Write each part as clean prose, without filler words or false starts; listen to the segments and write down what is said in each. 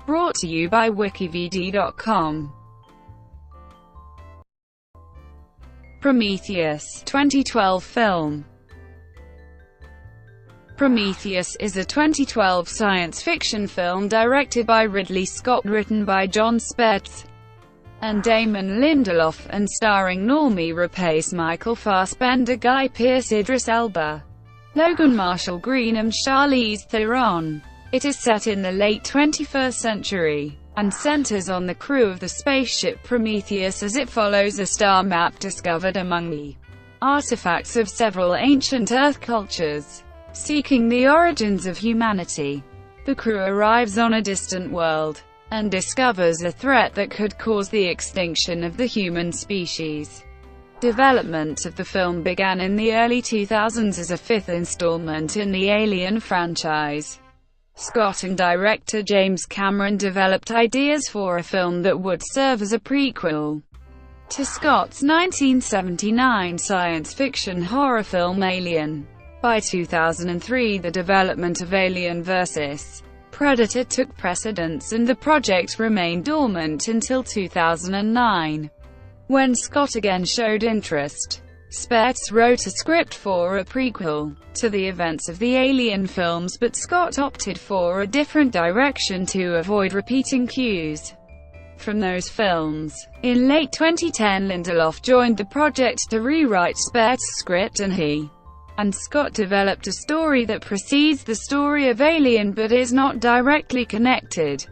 Brought to you by WikiVidi.com. Prometheus, 2012 film. Prometheus is a 2012 science fiction film directed by Ridley Scott, written by John Spaihts and Damon Lindelof, and starring Noomi Rapace, Michael Fassbender, Guy Pearce, Idris Elba, Logan Marshall-Green and Charlize Theron. It is set in the late 21st century, and centers on the crew of the spaceship Prometheus as it follows a star map discovered among the artifacts of several ancient Earth cultures. Seeking the origins of humanity, the crew arrives on a distant world, and discovers a threat that could cause the extinction of the human species. Development of the film began in the early 2000s as a fifth installment in the Alien franchise. Scott and director James Cameron developed ideas for a film that would serve as a prequel to Scott's 1979 science fiction horror film Alien. By 2003, the development of Alien vs. Predator took precedence, and the project remained dormant until 2009, when Scott again showed interest. Spaihts wrote a script for a prequel to the events of the Alien films, but Scott opted for a different direction to avoid repeating cues from those films. In late 2010, Lindelof joined the project to rewrite Spaihts' script, and he and Scott developed a story that precedes the story of Alien but is not directly connected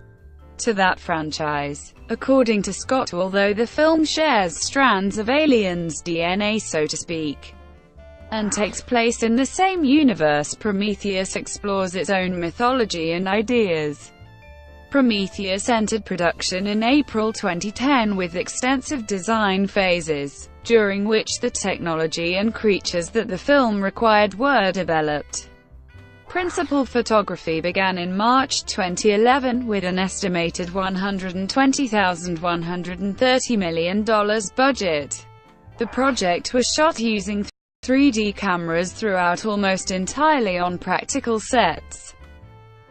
to that franchise. According to Scott, although the film shares strands of Alien's DNA, so to speak, and takes place in the same universe, Prometheus explores its own mythology and ideas. Prometheus entered production in April 2010 with extensive design phases, during which the technology and creatures that the film required were developed. Principal photography began in March 2011, with an estimated $120,130 million budget. The project was shot using 3D cameras throughout, almost entirely on practical sets,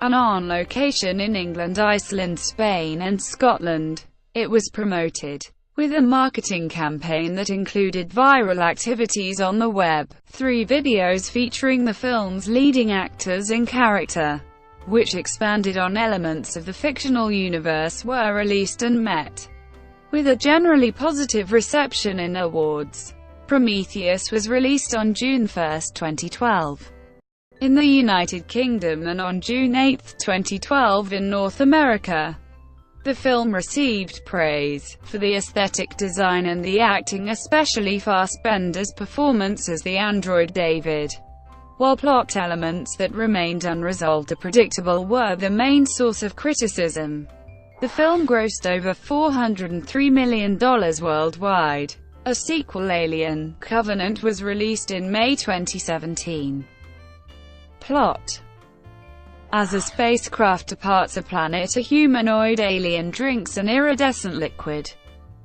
and on location in England, Iceland, Spain and Scotland. It was promoted with a marketing campaign that included viral activities on the web. 3 videos featuring the film's leading actors in character, which expanded on elements of the fictional universe, were released and met with a generally positive reception in awards. Prometheus was released on June 1, 2012 in the United Kingdom, and on June 8, 2012 in North America. The film received praise for the aesthetic design and the acting, especially Fassbender's performance as the android David, while plot elements that remained unresolved or predictable were the main source of criticism. The film grossed over $403 million worldwide. A sequel, Alien: Covenant, was released in May 2017. Plot: as a spacecraft departs a planet, a humanoid alien drinks an iridescent liquid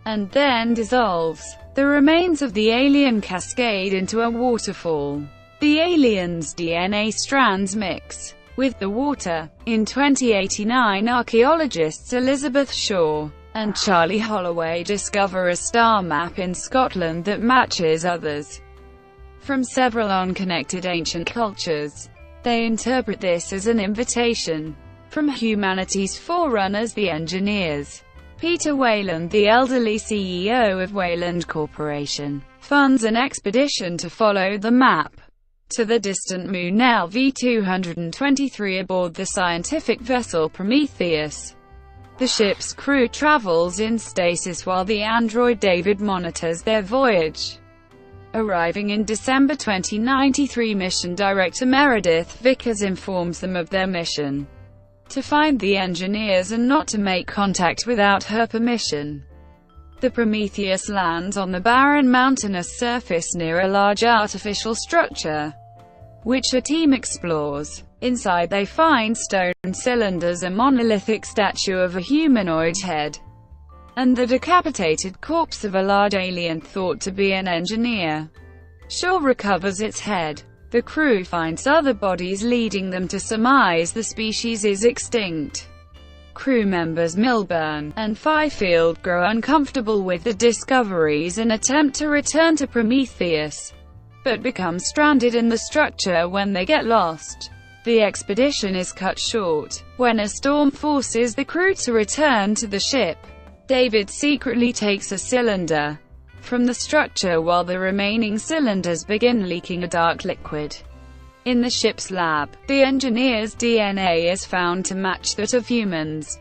and then dissolves. The remains of the alien cascade into a waterfall. The alien's DNA strands mix with the water. In 2089, archaeologists Elizabeth Shaw and Charlie Holloway discover a star map in Scotland that matches others from several unconnected ancient cultures. They interpret this as an invitation from humanity's forerunners, the engineers. Peter Weyland, the elderly CEO of Weyland Corporation, funds an expedition to follow the map to the distant moon LV-223 aboard the scientific vessel Prometheus. The ship's crew travels in stasis while the android David monitors their voyage. Arriving in December 2093, mission director Meredith Vickers informs them of their mission: to find the engineers and not to make contact without her permission. The Prometheus lands on the barren mountainous surface near a large artificial structure, which her team explores. Inside they find stone cylinders, a monolithic statue of a humanoid head, and the decapitated corpse of a large alien thought to be an engineer. Shaw recovers its head. The crew finds other bodies, leading them to surmise the species is extinct. Crew members Milburn and Fifield grow uncomfortable with the discoveries and attempt to return to Prometheus, but become stranded in the structure when they get lost. The expedition is cut short when a storm forces the crew to return to the ship. David secretly takes a cylinder from the structure while the remaining cylinders begin leaking a dark liquid. In the ship's lab, the engineer's DNA is found to match that of humans.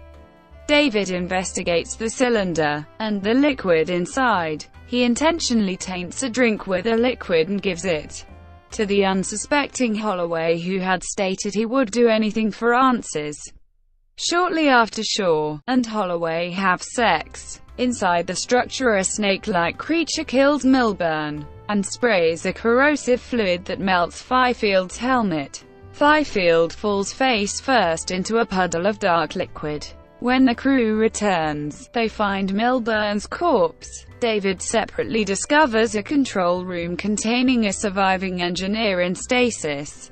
David investigates the cylinder and the liquid inside. He intentionally taints a drink with a liquid and gives it to the unsuspecting Holloway, who had stated he would do anything for answers. Shortly after Shaw and Holloway have sex inside the structure, a snake-like creature kills Milburn and sprays a corrosive fluid that melts Fifield's helmet. Fifield falls face first into a puddle of dark liquid. When the crew returns, they find Milburn's corpse. David separately discovers a control room containing a surviving engineer in stasis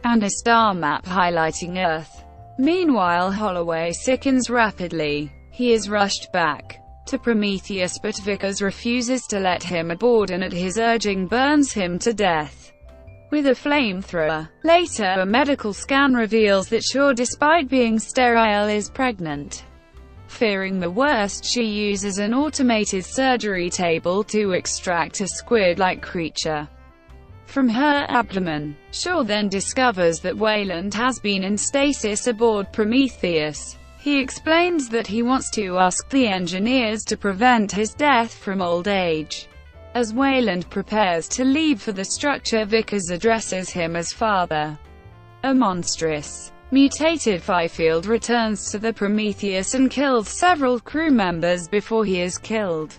and a star map highlighting Earth. Meanwhile, Holloway sickens rapidly. He is rushed back to Prometheus, but Vickers refuses to let him aboard and at his urging burns him to death with a flamethrower. Later, a medical scan reveals that Shaw, despite being sterile, is pregnant. Fearing the worst, she uses an automated surgery table to extract a squid-like creature from her abdomen. Shaw then discovers that Weyland has been in stasis aboard Prometheus. He explains that he wants to ask the engineers to prevent his death from old age. As Weyland prepares to leave for the structure, Vickers addresses him as father. A monstrous, mutated Fifield returns to the Prometheus and kills several crew members before he is killed.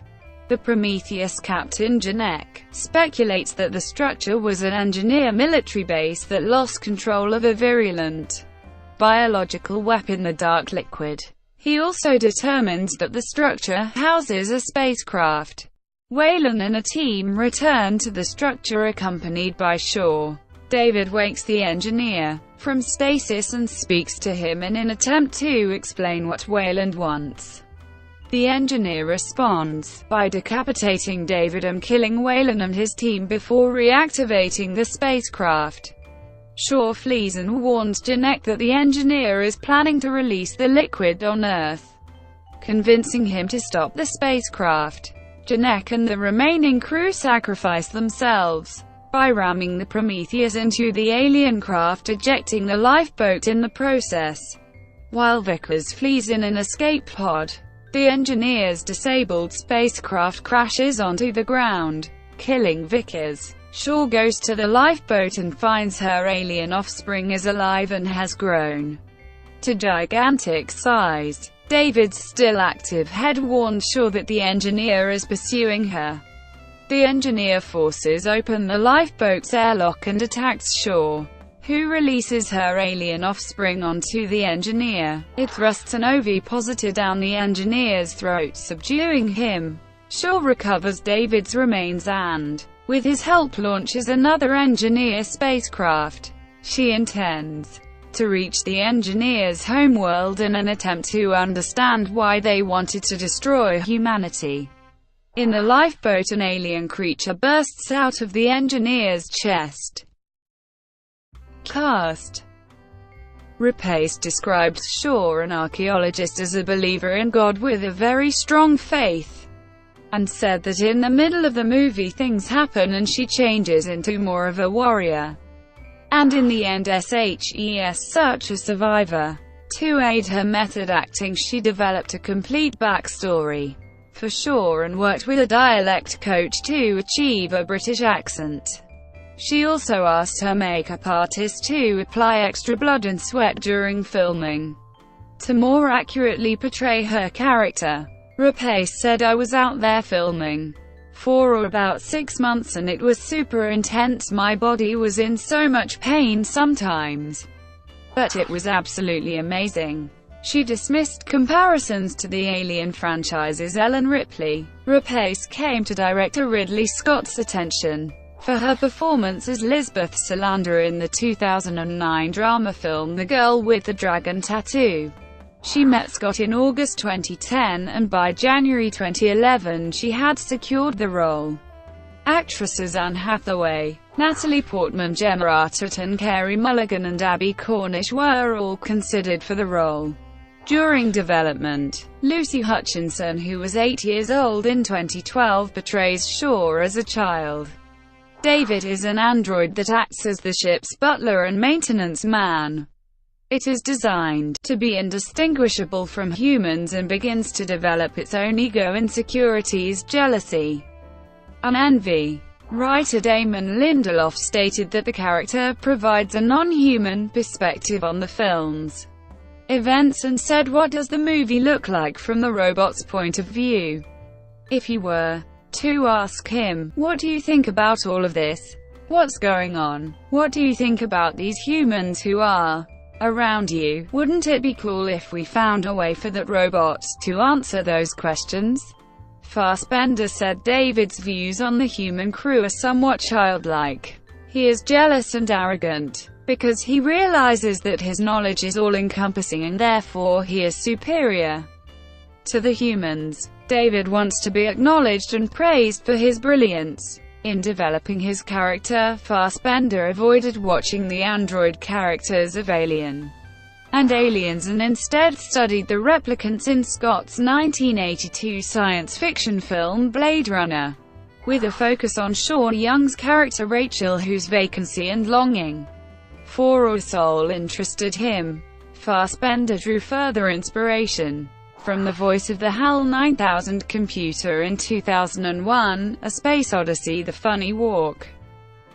The Prometheus captain, Janek, speculates that the structure was an engineer military base that lost control of a virulent biological weapon, the dark liquid. He also determines that the structure houses a spacecraft. Weyland and a team return to the structure accompanied by Shaw. David wakes the engineer from stasis and speaks to him in an attempt to explain what Weyland wants. The engineer responds by decapitating David and killing Weyland and his team before reactivating the spacecraft. Shaw flees and warns Janek that the engineer is planning to release the liquid on Earth, convincing him to stop the spacecraft. Janek and the remaining crew sacrifice themselves by ramming the Prometheus into the alien craft, ejecting the lifeboat in the process, while Vickers flees in an escape pod. The engineer's disabled spacecraft crashes onto the ground, killing Vickers. Shaw goes to the lifeboat and finds her alien offspring is alive and has grown to gigantic size. David's still active head warns Shaw that the engineer is pursuing her. The engineer forces open the lifeboat's airlock and attacks Shaw, who releases her alien offspring onto the engineer. It thrusts an ovipositor down the engineer's throat, subduing him. Shaw recovers David's remains and, with his help, launches another engineer spacecraft. She intends to reach the engineer's homeworld in an attempt to understand why they wanted to destroy humanity. In the lifeboat, an alien creature bursts out of the engineer's chest. Cast. Rapace describes Shaw, an archaeologist, as a believer in God with a very strong faith, and said that in the middle of the movie things happen and she changes into more of a warrior, and in the end SHES such a survivor. To aid her method acting, she developed a complete backstory for Shaw and worked with a dialect coach to achieve a British accent. She also asked her makeup artist to apply extra blood and sweat during filming to more accurately portray her character. Rapace said, "I was out there filming for about 6 months and it was super intense. My body was in so much pain sometimes, but it was absolutely amazing." She dismissed comparisons to the Alien franchise's Ellen Ripley. Rapace came to director Ridley Scott's attention for her performance as Lisbeth Salander in the 2009 drama film The Girl with the Dragon Tattoo. She met Scott in August 2010, and by January 2011 she had secured the role. Actresses Anne Hathaway, Natalie Portman, Gemma Arterton, Carey Mulligan and Abby Cornish were all considered for the role. During development, Lucy Hutchinson, who was 8 years old in 2012, portrays Shaw as a child. David is an android that acts as the ship's butler and maintenance man. It is designed to be indistinguishable from humans and begins to develop its own ego, insecurities, jealousy, and envy. Writer Damon Lindelof stated that the character provides a non-human perspective on the film's events and said, "What does the movie look like from the robot's point of view? If you were to ask him, what do you think about all of this? What's going on? What do you think about these humans who are around you? Wouldn't it be cool if we found a way for that robot to answer those questions?" Fassbender said David's views on the human crew are somewhat childlike. He is jealous and arrogant, because he realizes that his knowledge is all-encompassing and therefore he is superior to the humans. David wants to be acknowledged and praised for his brilliance. In developing his character, Fassbender avoided watching the android characters of Alien and Aliens and instead studied the replicants in Scott's 1982 science fiction film Blade Runner, with a focus on Sean Young's character Rachel, whose vacancy and longing for a soul interested him. Fassbender drew further inspiration from the voice of the HAL 9000 computer in 2001, A Space Odyssey, The Funny Walk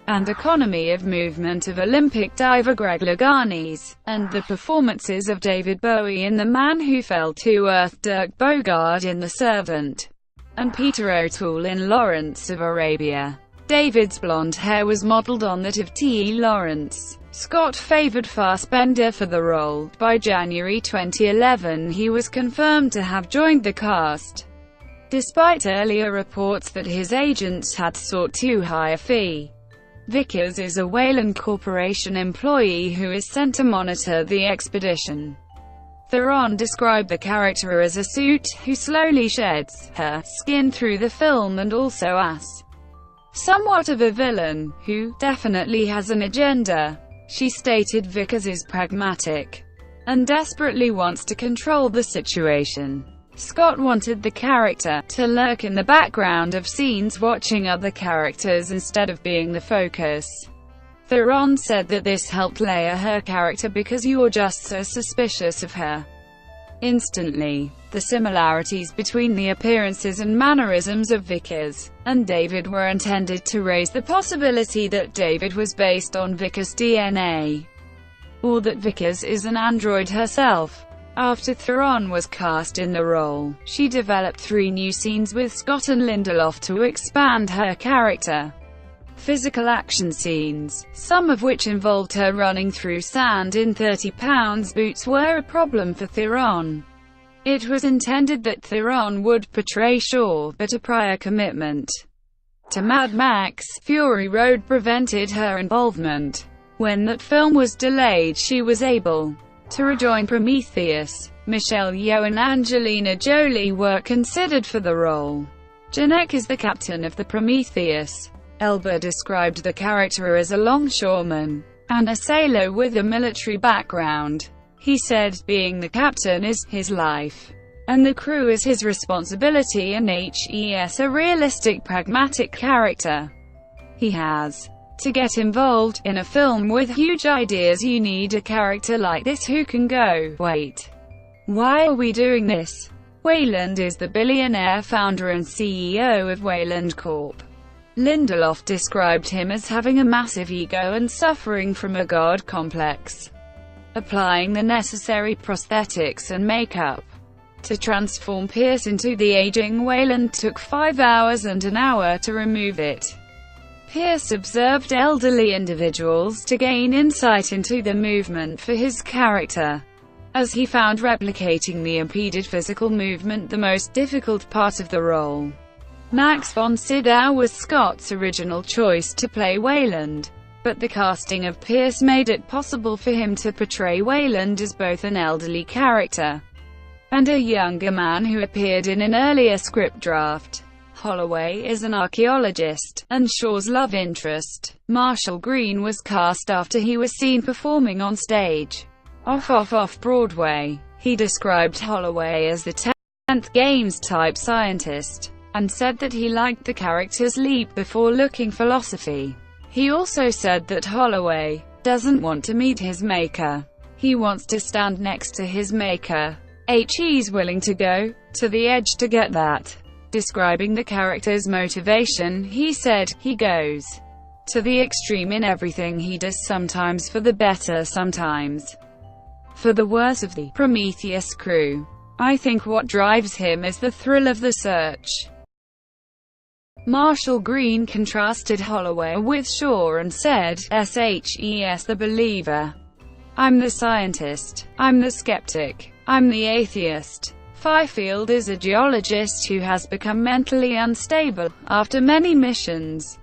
and Economy of Movement of Olympic diver Greg Louganis, and the performances of David Bowie in The Man Who Fell to Earth, Dirk Bogarde in The Servant, and Peter O'Toole in Lawrence of Arabia. David's blonde hair was modeled on that of T.E. Lawrence. Scott favored Fassbender for the role. By January 2011 he was confirmed to have joined the cast, despite earlier reports that his agents had sought too high a fee. Vickers is a Weyland Corporation employee who is sent to monitor the expedition. Theron described the character as a suit who slowly sheds her skin through the film, and also as somewhat of a villain who definitely has an agenda. She stated Vickers is pragmatic and desperately wants to control the situation. Scott wanted the character to lurk in the background of scenes, watching other characters instead of being the focus. Theron said that this helped layer her character because you're just so suspicious of her instantly. The similarities between the appearances and mannerisms of Vickers and David were intended to raise the possibility that David was based on Vickers' DNA, or that Vickers is an android herself. After Theron was cast in the role, she developed 3 new scenes with Scott and Lindelof to expand her character. Physical action scenes, some of which involved her running through sand in 30-pound boots, were a problem for Theron. It was intended that Theron would portray Shaw, but a prior commitment to Mad Max: Fury Road prevented her involvement. When that film was delayed, she was able to rejoin Prometheus. Michelle Yeoh and Angelina Jolie were considered for the role. Janek is the captain of the Prometheus. Elba described the character as a longshoreman and a sailor with a military background. He said, "Being the captain is his life, and the crew is his responsibility, and he's a realistic, pragmatic character. He has to get involved. In a film with huge ideas, you need a character like this who can go, wait, why are we doing this?" Weyland is the billionaire founder and CEO of Weyland Corp. Lindelof described him as having a massive ego and suffering from a god complex. Applying the necessary prosthetics and makeup to transform Pearce into the aging Weyland took 5 hours and an hour to remove it. Pearce observed elderly individuals to gain insight into the movement for his character, as he found replicating the impeded physical movement the most difficult part of the role. Max von Sydow was Scott's original choice to play Weyland, but the casting of Pearce made it possible for him to portray Weyland as both an elderly character and a younger man who appeared in an earlier script draft. Holloway is an archaeologist, and Shaw's love interest. Marshall-Green was cast after he was seen performing on stage, off-Broadway. He described Holloway as the 10th Games-type scientist, and said that he liked the character's leap-before-looking philosophy. He also said that Holloway doesn't want to meet his maker. He wants to stand next to his maker. He's willing to go to the edge to get that. Describing the character's motivation, he said, "He goes to the extreme in everything he does, sometimes for the better, sometimes for the worse of the Prometheus crew. I think what drives him is the thrill of the search." Marshall-Green contrasted Holloway with Shaw and said, "SHES the believer. I'm the scientist. I'm the skeptic. I'm the atheist." Fifield is a geologist who has become mentally unstable after many missions.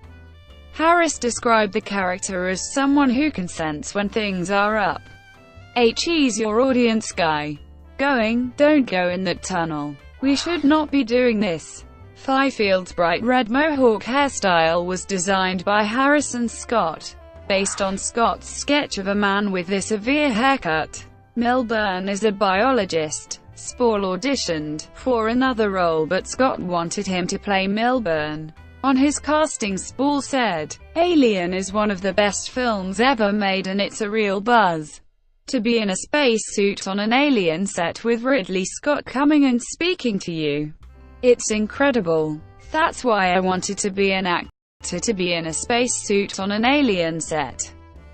Harris described the character as someone who can sense when things are up. He's your audience guy. Going, "Don't go in that tunnel. We should not be doing this." Fifield's bright red mohawk hairstyle was designed by Harrison Scott, based on Scott's sketch of a man with a severe haircut. Milburn is a biologist. Spall auditioned for another role, but Scott wanted him to play Milburn. On his casting, Spall said, "Alien is one of the best films ever made and it's a real buzz. To be in a spacesuit on an alien set with Ridley Scott coming and speaking to you. It's incredible. That's why I wanted to be an actor, to be in a spacesuit on an alien set."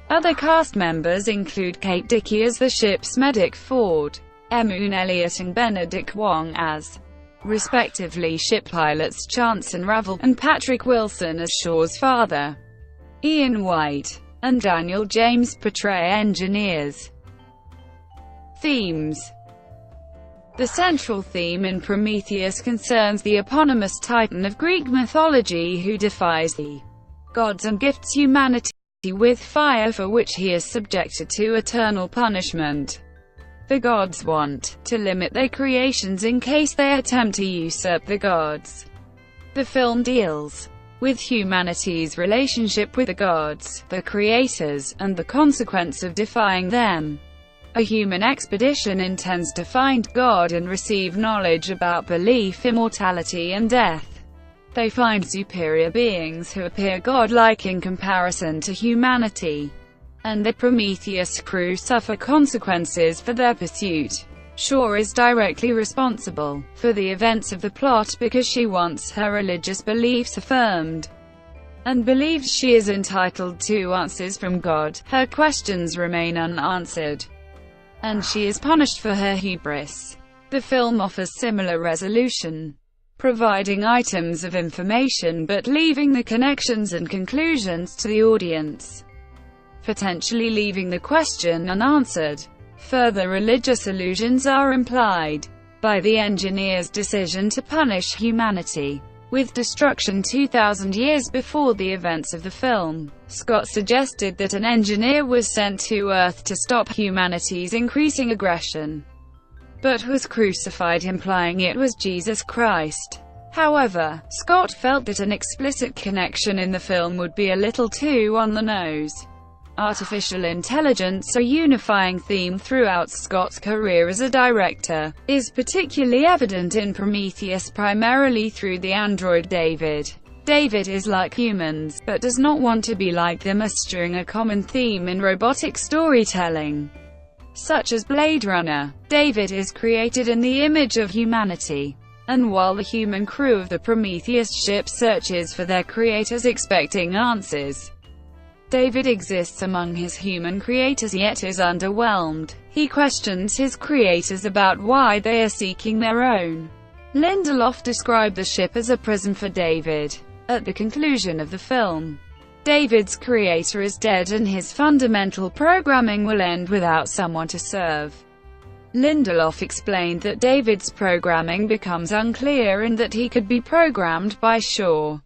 Other cast members include Kate Dickie as the ship's medic, Ford Emun Elliott and Benedict Wong as, respectively, ship pilots Chance and Ravel, and Patrick Wilson as Shaw's father. Ian White and Daniel James portray engineers. Themes. The central theme in Prometheus concerns the eponymous titan of Greek mythology who defies the gods and gifts humanity with fire, for which he is subjected to eternal punishment. The gods want to limit their creations in case they attempt to usurp the gods. The film deals with humanity's relationship with the gods, the creators, and the consequence of defying them. A human expedition intends to find God and receive knowledge about belief, immortality, and death. They find superior beings who appear godlike in comparison to humanity, and the Prometheus crew suffer consequences for their pursuit. Shaw is directly responsible for the events of the plot because she wants her religious beliefs affirmed, and believes she is entitled to answers from God. Her questions remain unanswered, and she is punished for her hubris. The film offers similar resolution, providing items of information but leaving the connections and conclusions to the audience, potentially leaving the question unanswered. Further religious allusions are implied by the engineer's decision to punish humanity with destruction 2,000 years before the events of the film. Scott suggested that an engineer was sent to Earth to stop humanity's increasing aggression, but was crucified, implying it was Jesus Christ. However, Scott felt that an explicit connection in the film would be a little too on the nose. Artificial intelligence, a unifying theme throughout Scott's career as a director, is particularly evident in Prometheus, primarily through the android David. David is like humans, but does not want to be like them, eschewing a common theme in robotic storytelling, such as Blade Runner. David is created in the image of humanity, and while the human crew of the Prometheus ship searches for their creators expecting answers, David exists among his human creators yet is underwhelmed. He questions his creators about why they are seeking their own. Lindelof described the ship as a prison for David. At the conclusion of the film, David's creator is dead and his fundamental programming will end without someone to serve. Lindelof explained that David's programming becomes unclear and that he could be programmed by Shaw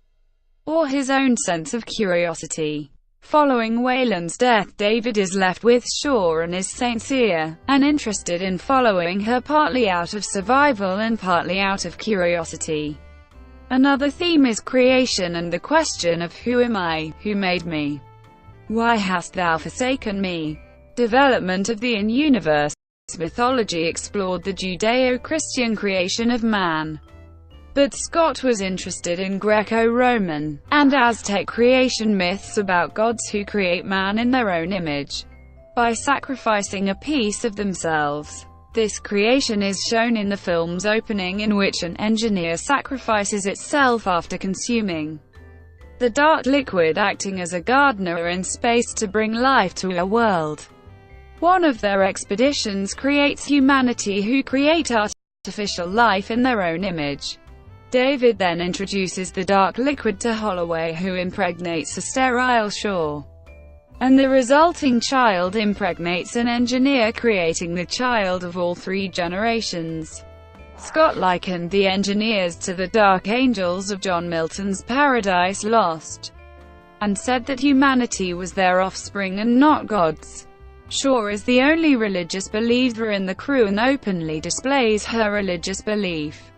or his own sense of curiosity. Following Wayland's death, David is left with Shaw and is sincere and interested in following her, partly out of survival and partly out of curiosity. Another theme is creation and the question of who am I, who made me? Why hast thou forsaken me? Development of the in-universe mythology explored the Judeo-Christian creation of man. But Scott was interested in Greco-Roman and Aztec creation myths about gods who create man in their own image by sacrificing a piece of themselves. This creation is shown in the film's opening, in which an engineer sacrifices itself after consuming the dark liquid, acting as a gardener in space to bring life to a world. One of their expeditions creates humanity, who create artificial life in their own image. David then introduces the dark liquid to Holloway, who impregnates a sterile Shaw, and the resulting child impregnates an engineer, creating the child of all three generations. Scott likened the engineers to the dark angels of John Milton's Paradise Lost, and said that humanity was their offspring and not gods. Shaw is the only religious believer in the crew and openly displays her religious belief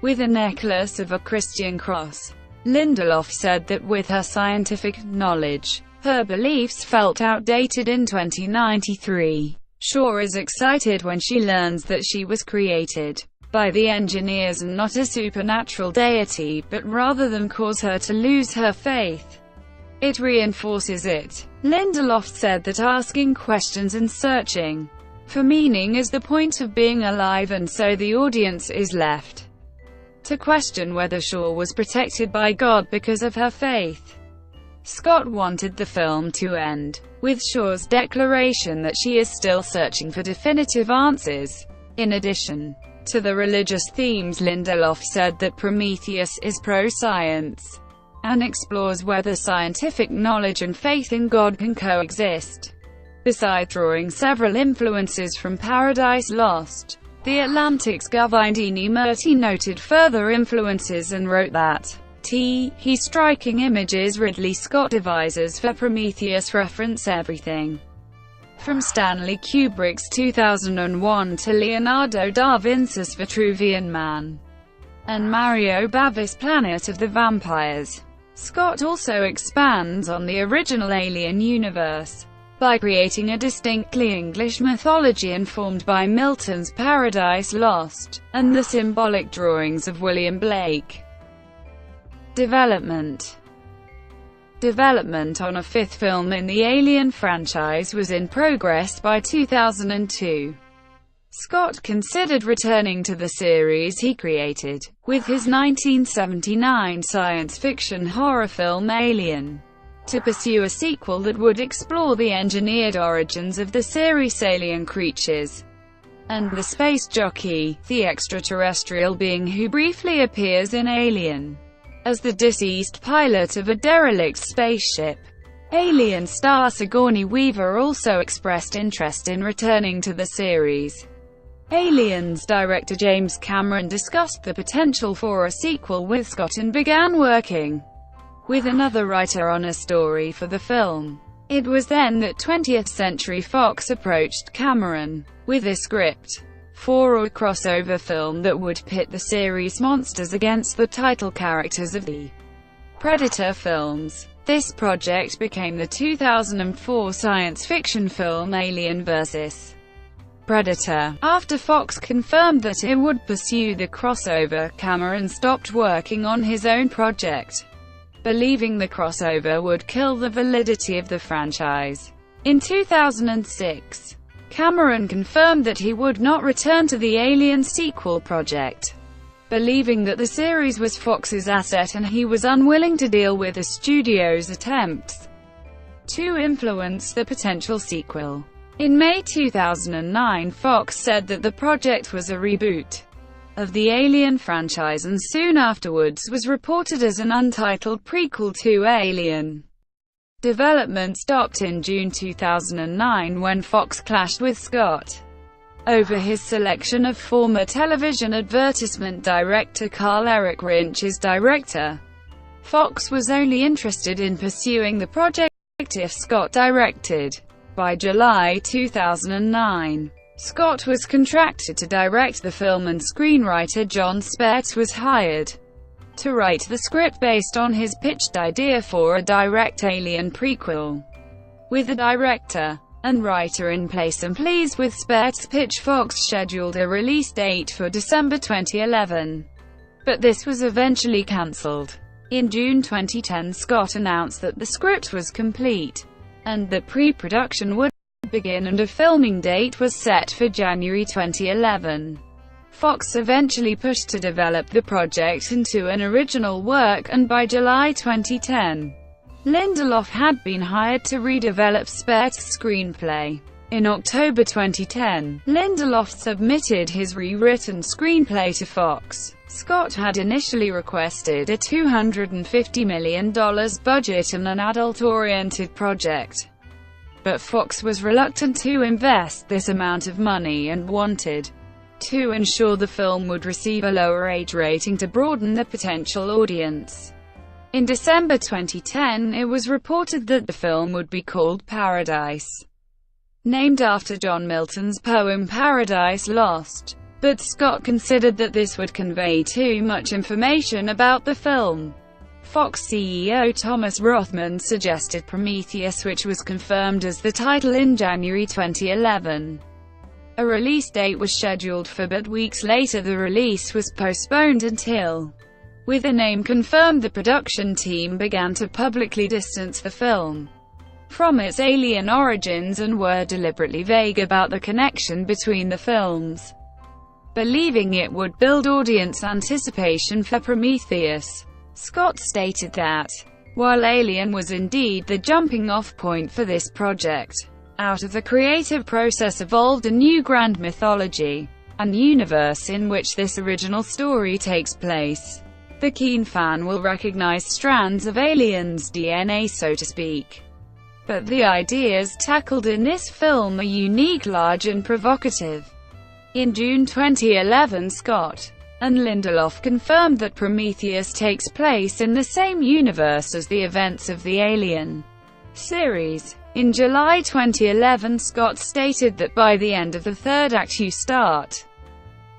with a necklace of a Christian cross. Lindelof said that with her scientific knowledge, her beliefs felt outdated in 2093. Shaw is excited when she learns that she was created by the engineers and not a supernatural deity, but rather than cause her to lose her faith, it reinforces it. Lindelof said that asking questions and searching for meaning is the point of being alive, and so the audience is left to question whether Shaw was protected by God because of her faith. Scott wanted the film to end with Shaw's declaration that she is still searching for definitive answers. In addition to the religious themes, Lindelof said that Prometheus is pro-science and explores whether scientific knowledge and faith in God can coexist. Besides drawing several influences from Paradise Lost, The Atlantic's Govindini Murthy noted further influences and wrote that he striking images Ridley Scott devises for Prometheus reference everything from Stanley Kubrick's 2001 to Leonardo da Vinci's Vitruvian Man and Mario Bava's Planet of the Vampires. Scott also expands on the original Alien universe by creating a distinctly English mythology informed by Milton's Paradise Lost and the symbolic drawings of William Blake. Development on a fifth film in the Alien franchise was in progress by 2002. Scott considered returning to the series he created with his 1979 science fiction horror film Alien, to pursue a sequel that would explore the engineered origins of the series' alien creatures and the space jockey, the extraterrestrial being who briefly appears in Alien as the deceased pilot of a derelict spaceship. Alien star Sigourney Weaver also expressed interest in returning to the series. Alien's director James Cameron discussed the potential for a sequel with Scott and began working with another writer on a story for the film. It was then that 20th Century Fox approached Cameron with a script for a crossover film that would pit the series monsters against the title characters of the Predator films. This project became the 2004 science fiction film Alien vs. Predator. After Fox confirmed that it would pursue the crossover, Cameron stopped working on his own project, believing the crossover would kill the validity of the franchise. In 2006, Cameron confirmed that he would not return to the Alien sequel project, believing that the series was Fox's asset and he was unwilling to deal with the studio's attempts to influence the potential sequel. In May 2009, Fox said that the project was a reboot of the Alien franchise and soon afterwards was reported as an untitled prequel to Alien. Development stopped in June 2009 when Fox clashed with Scott over his selection of former television advertisement director Carl Eric Rinch as director. Fox was only interested in pursuing the project project if Scott directed. By July 2009, Scott was contracted to direct the film and screenwriter John Spaihts was hired to write the script based on his pitched idea for a direct Alien prequel. With a director and writer in place and pleased with Spaihts' pitch, Fox scheduled a release date for December 2011. But this was eventually cancelled. In June 2010, Scott announced that the script was complete, and that pre-production would begin and a filming date was set for January 2011. Fox eventually pushed to develop the project into an original work, and by July 2010, Lindelof had been hired to redevelop Spaihts' screenplay. In October 2010, Lindelof submitted his rewritten screenplay to Fox. Scott had initially requested a $250 million budget and an adult-oriented project, but Fox was reluctant to invest this amount of money and wanted to ensure the film would receive a lower age rating to broaden the potential audience. In December 2010, it was reported that the film would be called Paradise, named after John Milton's poem Paradise Lost. But Scott considered that this would convey too much information about the film. Fox CEO Thomas Rothman suggested Prometheus, which was confirmed as the title in January 2011. A release date was scheduled for, but weeks later the release was postponed until, with a name confirmed, the production team began to publicly distance the film from its alien origins and were deliberately vague about the connection between the films, believing it would build audience anticipation for Prometheus. Scott stated that, while Alien was indeed the jumping-off point for this project, out of the creative process evolved a new grand mythology, and universe in which this original story takes place. The keen fan will recognize strands of Alien's DNA, so to speak. But the ideas tackled in this film are unique, large and provocative. In June 2011, Scott and Lindelof confirmed that Prometheus takes place in the same universe as the events of the Alien series. In July 2011, Scott stated that by the end of the third act you start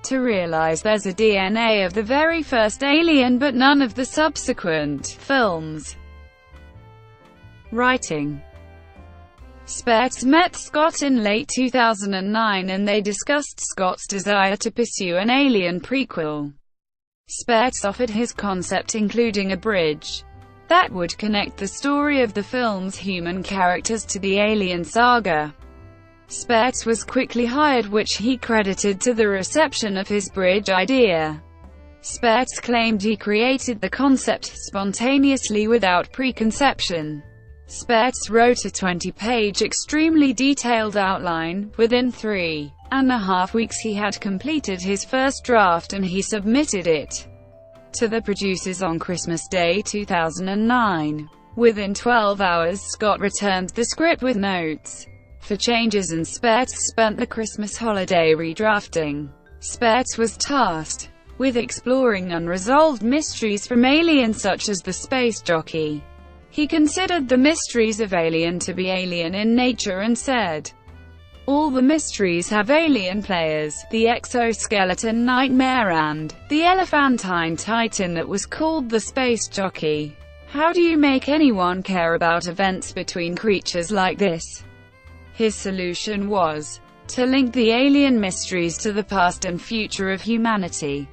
to realize there's a DNA of the very first Alien but none of the subsequent films. Writing. Spaihts met Scott in late 2009 and they discussed Scott's desire to pursue an Alien prequel. Spaihts offered his concept, including a bridge that would connect the story of the film's human characters to the Alien saga. Spaihts was quickly hired, which he credited to the reception of his bridge idea. Spaihts claimed he created the concept spontaneously without preconception. Spaihts wrote a 20-page, extremely detailed outline. Within 3.5 weeks he had completed his first draft and he submitted it to the producers on Christmas Day 2009. Within 12 hours, Scott returned the script with notes for changes and Spaihts spent the Christmas holiday redrafting. Spaihts was tasked with exploring unresolved mysteries from Alien, such as the space jockey. He considered the mysteries of Alien to be alien in nature and said, "All the mysteries have alien players, the exoskeleton nightmare and the elephantine titan that was called the space jockey. How do you make anyone care about events between creatures like this?" His solution was to link the alien mysteries to the past and future of humanity.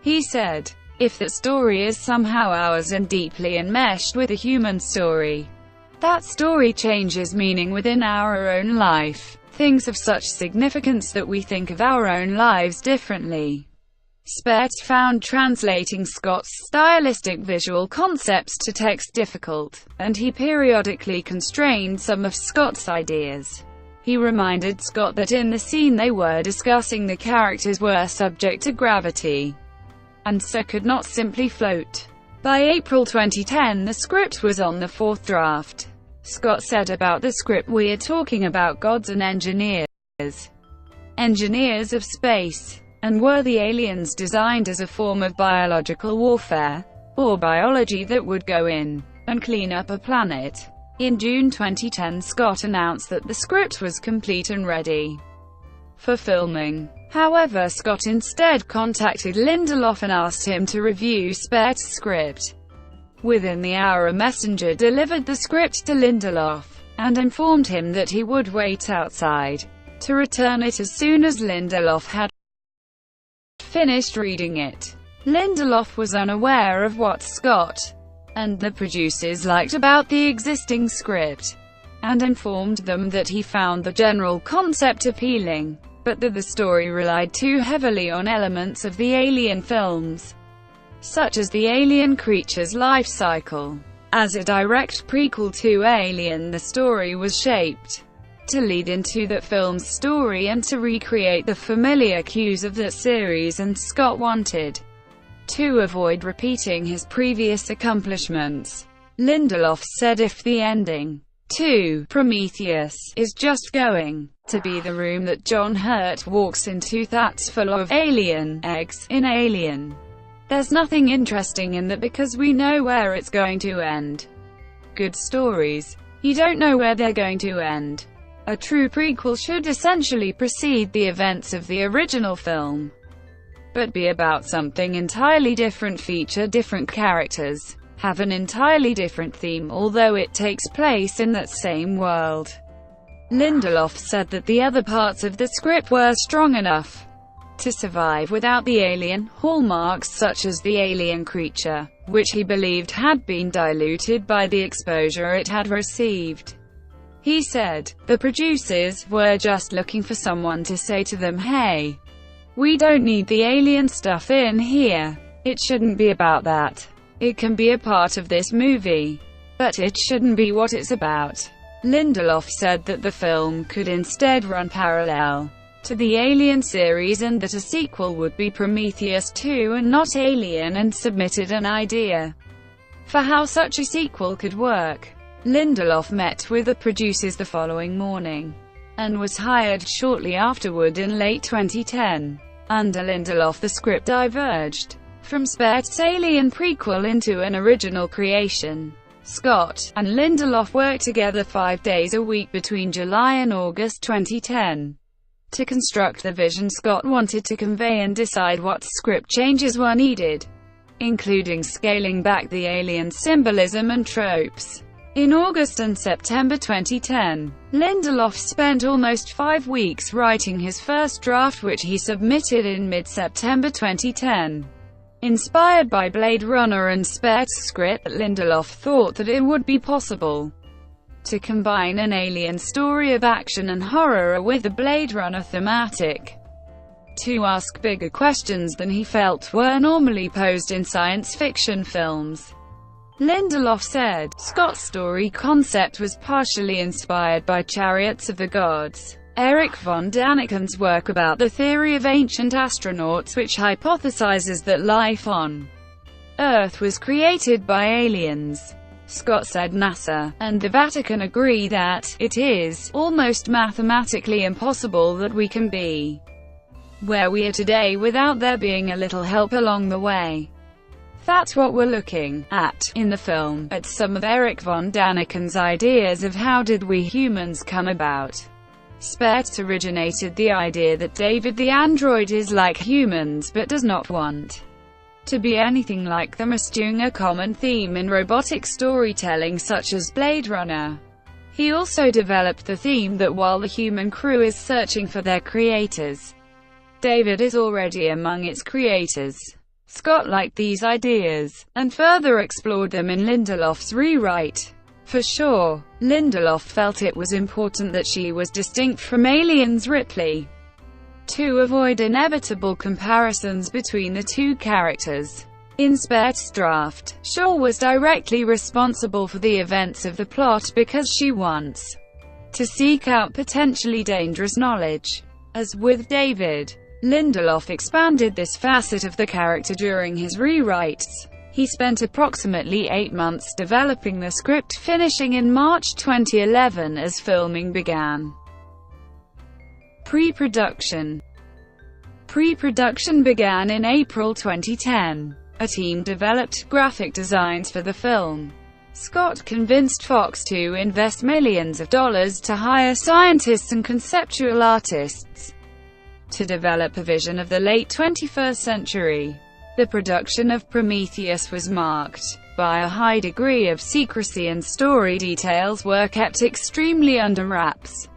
He said, "If that story is somehow ours and deeply enmeshed with a human story, that story changes meaning within our own life, things of such significance that we think of our own lives differently." Spaihts found translating Scott's stylistic visual concepts to text difficult, and he periodically constrained some of Scott's ideas. He reminded Scott that in the scene they were discussing the characters were subject to gravity, and so could not simply float. By April 2010, the script was on the fourth draft. Scott said about the script, "We're talking about gods and engineers of space. And were the aliens designed as a form of biological warfare, or biology that would go in and clean up a planet? In June 2010, Scott announced that the script was complete and ready for filming. However, Scott instead contacted Lindelof and asked him to review Spaihts' script. Within the hour, a messenger delivered the script to Lindelof, and informed him that he would wait outside to return it as soon as Lindelof had finished reading it. Lindelof was unaware of what Scott and the producers liked about the existing script, and informed them that he found the general concept appealing, but that the story relied too heavily on elements of the Alien films, such as the alien creature's life cycle. As a direct prequel to Alien, the story was shaped to lead into that film's story and to recreate the familiar cues of that series, and Scott wanted to avoid repeating his previous accomplishments. Lindelof said, "If the ending to Prometheus is just going to be the room that John Hurt walks into that's full of alien eggs in Alien, there's nothing interesting in that because we know where it's going to end. Good stories, you don't know where they're going to end. A true prequel should essentially precede the events of the original film, but be about something entirely different, feature different characters, have an entirely different theme, although it takes place in that same world." Lindelof said that the other parts of the script were strong enough to survive without the alien hallmarks, such as the alien creature, which he believed had been diluted by the exposure it had received. He said, "The producers were just looking for someone to say to them, hey, we don't need the alien stuff in here. It shouldn't be about that. It can be a part of this movie, but it shouldn't be what it's about." Lindelof said that the film could instead run parallel to the Alien series and that a sequel would be Prometheus 2 and not Alien, and submitted an idea for how such a sequel could work. Lindelof met with the producers the following morning, and was hired shortly afterward in late 2010. Under Lindelof, the script diverged from Spaihts' Alien prequel into an original creation. Scott and Lindelof worked together 5 days a week between July and August 2010 to construct the vision Scott wanted to convey and decide what script changes were needed, including scaling back the alien symbolism and tropes. In August and September 2010, Lindelof spent almost 5 weeks writing his first draft, which he submitted in mid-September 2010. Inspired by Blade Runner and Spaihts' script, Lindelof thought that it would be possible to combine an alien story of action and horror with the Blade Runner thematic, to ask bigger questions than he felt were normally posed in science fiction films. Lindelof said, "Scott's story concept was partially inspired by Chariots of the Gods, Erich von Daniken's work about the theory of ancient astronauts, which hypothesizes that life on Earth was created by aliens." Scott said NASA and the Vatican agree that it is almost mathematically impossible that we can be where we are today without there being a little help along the way. That's what we're looking at in the film, at some of Erich von Daniken's ideas of how did we humans come about. Spaihts originated the idea that David the android is like humans but does not want to be anything like them, eschewing a common theme in robotic storytelling such as Blade Runner. He also developed the theme that while the human crew is searching for their creators, David is already among its creators. Scott liked these ideas, and further explored them in Lindelof's rewrite. For sure, Lindelof felt it was important that she was distinct from Alien's Ripley, to avoid inevitable comparisons between the two characters. In Spaihts' draft, Shaw was directly responsible for the events of the plot because she wants to seek out potentially dangerous knowledge. As with David, Lindelof expanded this facet of the character during his rewrites. He spent approximately 8 months developing the script, finishing in March 2011 as filming began. Pre-production. Pre-production began in April 2010. A team developed graphic designs for the film. Scott convinced Fox to invest millions of dollars to hire scientists and conceptual artists to develop a vision of the late 21st century. The production of Prometheus was marked by a high degree of secrecy, and story details were kept extremely under wraps.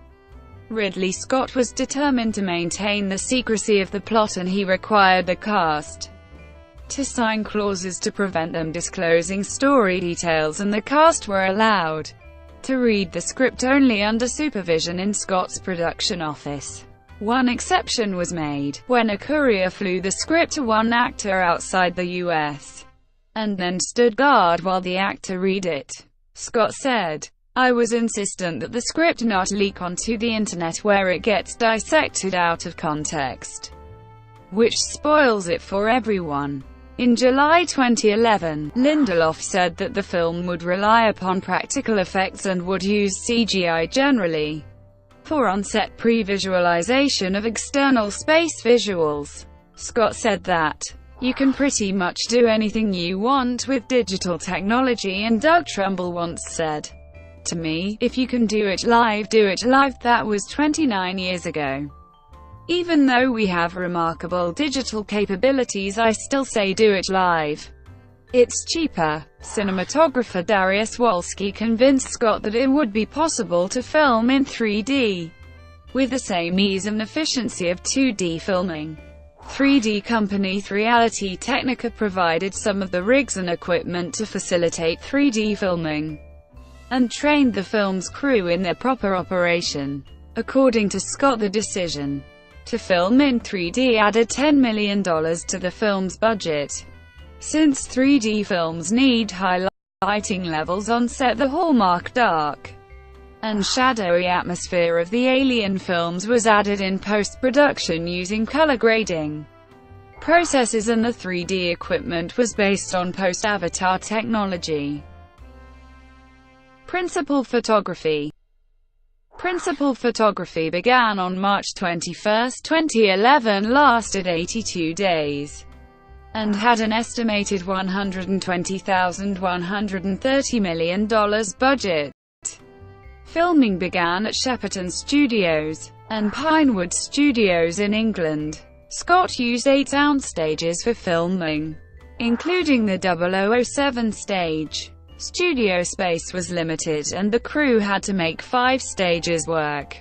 Ridley Scott was determined to maintain the secrecy of the plot, and he required the cast to sign clauses to prevent them disclosing story details, and the cast were allowed to read the script only under supervision in Scott's production office. One exception was made, when a courier flew the script to one actor outside the US, and then stood guard while the actor read it. Scott said, "I was insistent that the script not leak onto the internet where it gets dissected out of context, which spoils it for everyone." In July 2011, Lindelof said that the film would rely upon practical effects and would use CGI generally for on-set pre-visualization of external space visuals. Scott said that, "You can pretty much do anything you want with digital technology," and Doug Trumbull once said to me, "If you can do it live, do it live." That was 29 years ago. Even though we have remarkable digital capabilities, I still say do it live. It's cheaper. Cinematographer Dariusz Wolski convinced Scott that it would be possible to film in 3D with the same ease and efficiency of 2D filming. 3D company Reality Technica provided some of the rigs and equipment to facilitate 3D filming and trained the film's crew in their proper operation. According to Scott, the decision to film in 3D added $10 million to the film's budget. Since 3D films need high lighting levels on set, the hallmark dark and shadowy atmosphere of the Alien films was added in post-production using color grading processes, and the 3D equipment was based on post-Avatar technology. Principal photography. Principal photography began on March 21, 2011, lasted 82 days, and had an estimated $120,130 million budget. Filming began at Shepperton Studios and Pinewood Studios in England. Scott used 8 sound stages for filming, including the 007 stage. Studio space was limited, and the crew had to make 5 stages work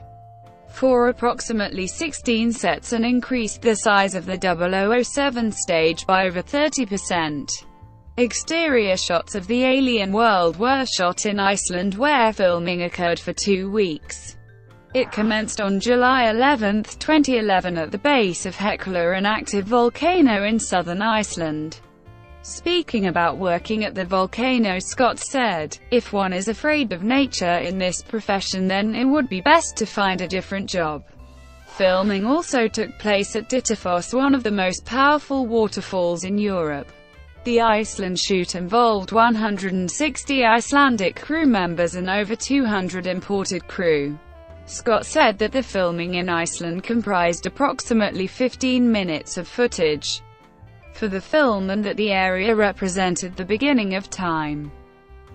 for approximately 16 sets, and increased the size of the 007 stage by over 30%. Exterior shots of the Alien world were shot in Iceland, where filming occurred for 2 weeks. It commenced on July 11, 2011 at the base of Hekla, an active volcano in southern Iceland. Speaking about working at the volcano, Scott said, "If one is afraid of nature in this profession, then it would be best to find a different job." Filming also took place at Dittifoss, one of the most powerful waterfalls in Europe. The Iceland shoot involved 160 Icelandic crew members and over 200 imported crew. Scott said that the filming in Iceland comprised approximately 15 minutes of footage for the film, and that the area represented the beginning of time.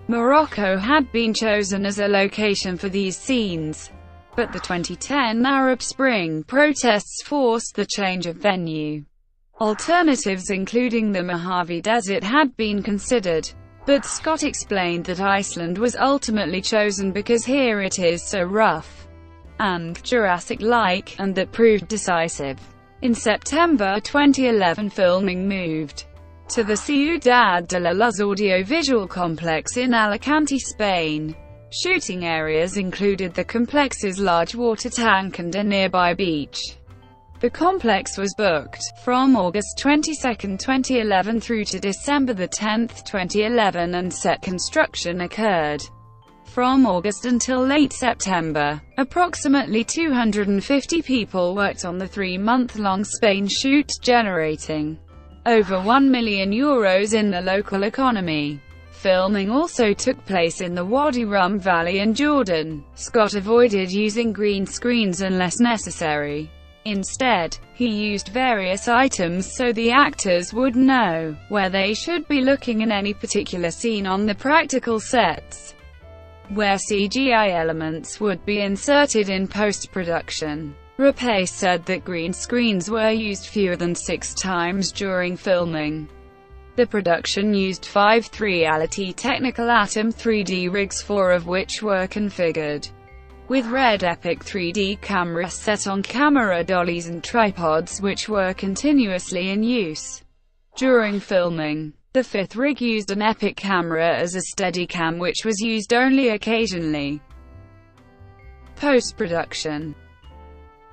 Morocco had been chosen as a location for these scenes, but the 2010 Arab Spring protests forced the change of venue. Alternatives including the Mojave Desert had been considered, but Scott explained that Iceland was ultimately chosen because here it is so rough and Jurassic-like, and that proved decisive. In September 2011, filming moved to the Ciudad de la Luz audiovisual complex in Alicante, Spain. Shooting areas included the complex's large water tank and a nearby beach. The complex was booked from August 22, 2011 through to December 10, 2011, and set construction occurred from August until late September. Approximately 250 people worked on the 3-month-long Spain shoot, generating over €1 million in the local economy. Filming also took place in the Wadi Rum Valley in Jordan. Scott avoided using green screens unless necessary. Instead, he used various items so the actors would know where they should be looking in any particular scene on the practical sets, where CGI elements would be inserted in post-production. Rapace said that green screens were used fewer than 6 times during filming. The production used 5 3-reality Technical Atom 3D rigs, 4 of which were configured with Red Epic 3D cameras set on camera dollies and tripods, which were continuously in use during filming. The 5th rig used an Epic camera as a Steadicam, which was used only occasionally. Post-production.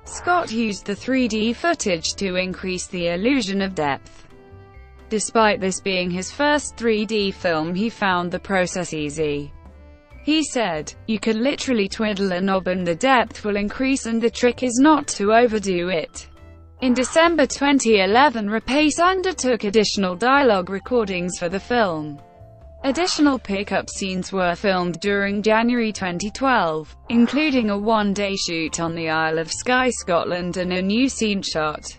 Scott used the 3D footage to increase the illusion of depth. Despite this being his first 3D film, he found the process easy. He said, "You could literally twiddle a knob and the depth will increase, and the trick is not to overdo it." In December 2011, Rapace undertook additional dialogue recordings for the film. Additional pickup scenes were filmed during January 2012, including a one-day shoot on the Isle of Skye, Scotland, and a new scene shot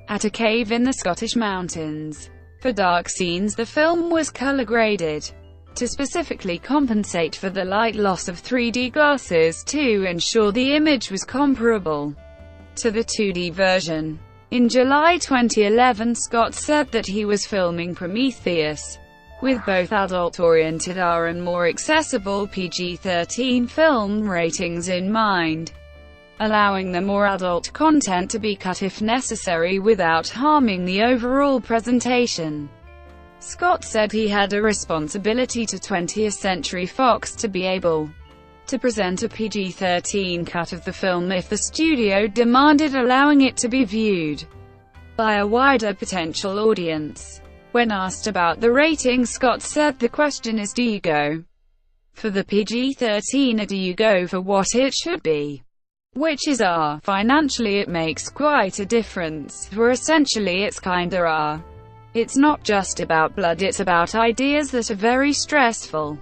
at a cave in the Scottish mountains. For dark scenes, the film was color-graded to specifically compensate for the light loss of 3D glasses to ensure the image was comparable to the 2D version. In July 2011, Scott said that he was filming Prometheus with both adult-oriented R and more accessible PG-13 film ratings in mind, allowing the more adult content to be cut if necessary without harming the overall presentation. Scott said he had a responsibility to 20th Century Fox to be able to present a PG-13 cut of the film if the studio demanded, allowing it to be viewed by a wider potential audience. When asked about the rating, Scott said, "The question is, do you go for the PG-13 or do you go for what it should be, which is R? Financially it makes quite a difference. Where essentially it's kinda R. It's not just about blood, it's about ideas that are very stressful."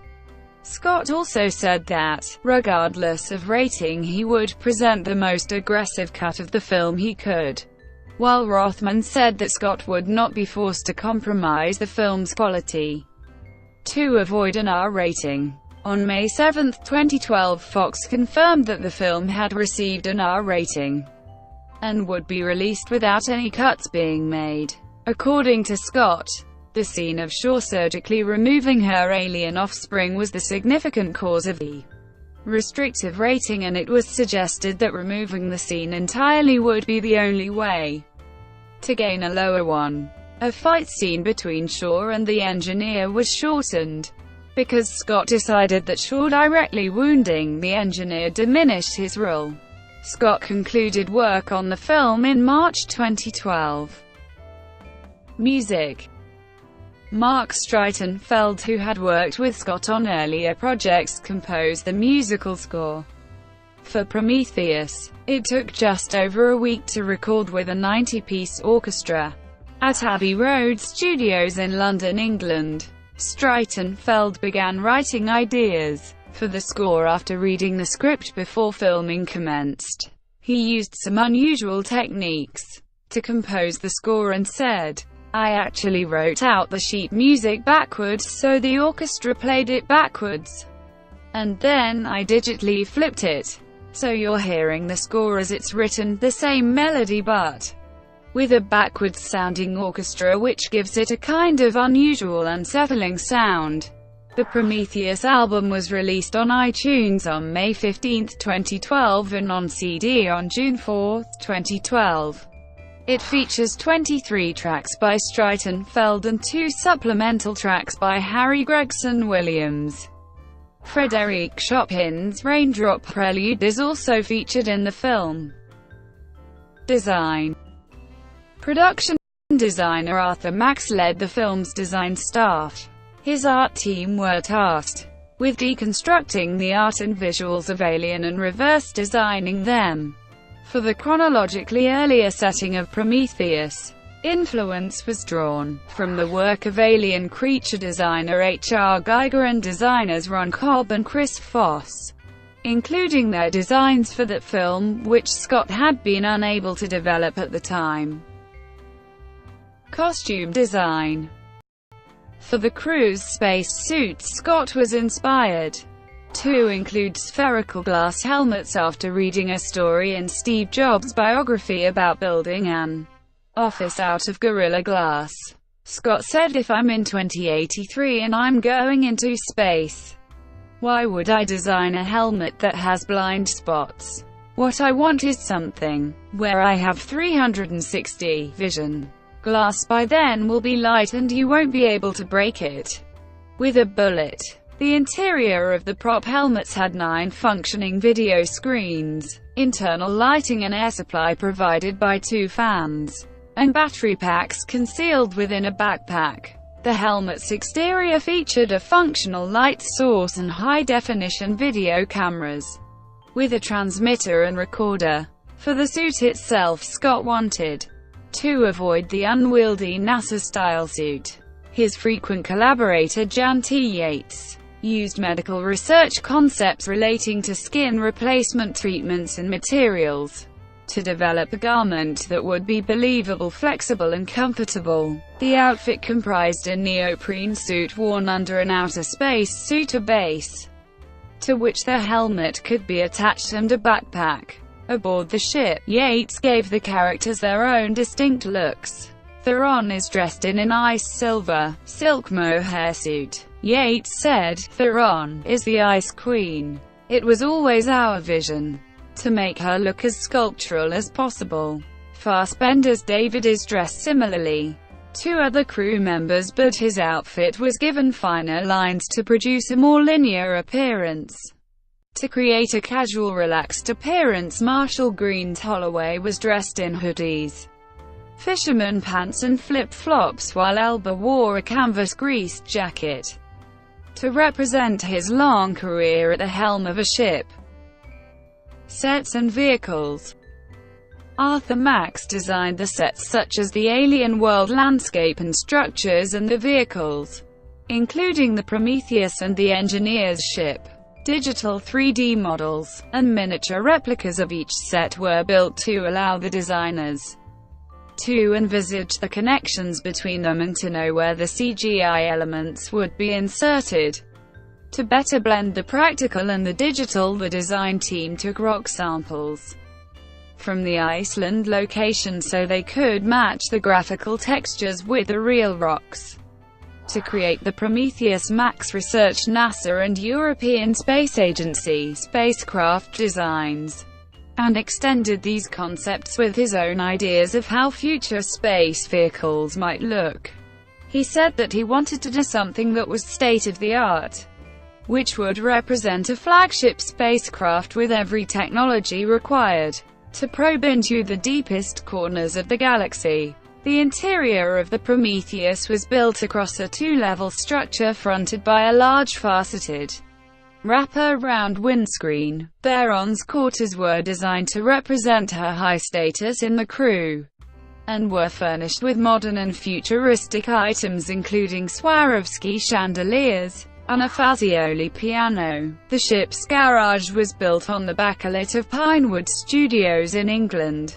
Scott also said that, regardless of rating, he would present the most aggressive cut of the film he could, while Rothman said that Scott would not be forced to compromise the film's quality to avoid an R rating. On May 7, 2012, Fox confirmed that the film had received an R rating and would be released without any cuts being made. According to Scott, the scene of Shaw surgically removing her alien offspring was the significant cause of the restrictive rating, and it was suggested that removing the scene entirely would be the only way to gain a lower one. A fight scene between Shaw and the engineer was shortened because Scott decided that Shaw directly wounding the engineer diminished his role. Scott concluded work on the film in March 2012. Music. Mark Streitenfeld, who had worked with Scott on earlier projects, composed the musical score for Prometheus. It took just over a week to record with a 90-piece orchestra at Abbey Road Studios in London, England. Streitenfeld began writing ideas for the score after reading the script before filming commenced. He used some unusual techniques to compose the score and said, "I actually wrote out the sheet music backwards, so the orchestra played it backwards. And then I digitally flipped it. So you're hearing the score as it's written, the same melody but with a backwards-sounding orchestra, which gives it a kind of unusual, unsettling sound." The Prometheus album was released on iTunes on May 15, 2012 and on CD on June 4, 2012. It features 23 tracks by Streitenfeld and 2 supplemental tracks by Harry Gregson Williams. Frédéric Chopin's Raindrop Prelude is also featured in the film. Design. Production designer Arthur Max led the film's design staff. His art team were tasked with deconstructing the art and visuals of Alien and reverse designing them for the chronologically earlier setting of Prometheus. Influence was drawn from the work of Alien creature designer H.R. Giger and designers Ron Cobb and Chris Foss. including their designs for that film, which Scott had been unable to develop at the time. Costume design. For the crew's space suits, Scott was inspired to include spherical glass helmets after reading a story in Steve Jobs' biography about building an office out of Gorilla Glass. Scott said, "If I'm in 2083 and I'm going into space, why would I design a helmet that has blind spots? What I want is something where I have 360 vision. Glass by then will be light and you won't be able to break it with a bullet." The interior of the prop helmets had 9 functioning video screens, internal lighting and air supply provided by 2 fans, and battery packs concealed within a backpack. The helmet's exterior featured a functional light source and high-definition video cameras, with a transmitter and recorder. For the suit itself, Scott wanted to avoid the unwieldy NASA-style suit. His frequent collaborator Jan T. Yates used medical research concepts relating to skin replacement treatments and materials to develop a garment that would be believable, flexible and comfortable. The outfit comprised a neoprene suit worn under an outer space suit, a base to which the helmet could be attached, and a backpack. Aboard the ship, Yates gave the characters their own distinct looks. Theron is dressed in an ice silver, silk mohair suit. Yates said, "Theron is the Ice Queen. It was always our vision to make her look as sculptural as possible." Fassbender's David is dressed similarly to other crew members, but his outfit was given finer lines to produce a more linear appearance. To create a casual, relaxed appearance, Marshall-Green's Holloway was dressed in hoodies, fisherman pants and flip-flops, while Elba wore a canvas greased jacket to represent his long career at the helm of a ship. Sets and vehicles. Arthur Max designed the sets such as the alien world landscape and structures, and the vehicles, including the Prometheus and the engineer's ship. Digital 3D models and miniature replicas of each set were built to allow the designers to envisage the connections between them and to know where the CGI elements would be inserted. To better blend the practical and the digital, the design team took rock samples from the Iceland location so they could match the graphical textures with the real rocks. To create the Prometheus, Max researched NASA and European Space Agency spacecraft designs, and extended these concepts with his own ideas of how future space vehicles might look. He said that he wanted to do something that was state-of-the-art, which would represent a flagship spacecraft with every technology required to probe into the deepest corners of the galaxy. The interior of the Prometheus was built across a 2-level structure fronted by a large faceted wrap-around windscreen. Theron's quarters were designed to represent her high status in the crew, and were furnished with modern and futuristic items including Swarovski chandeliers and a Fazioli piano. The ship's garage was built on the backlit of Pinewood Studios in England.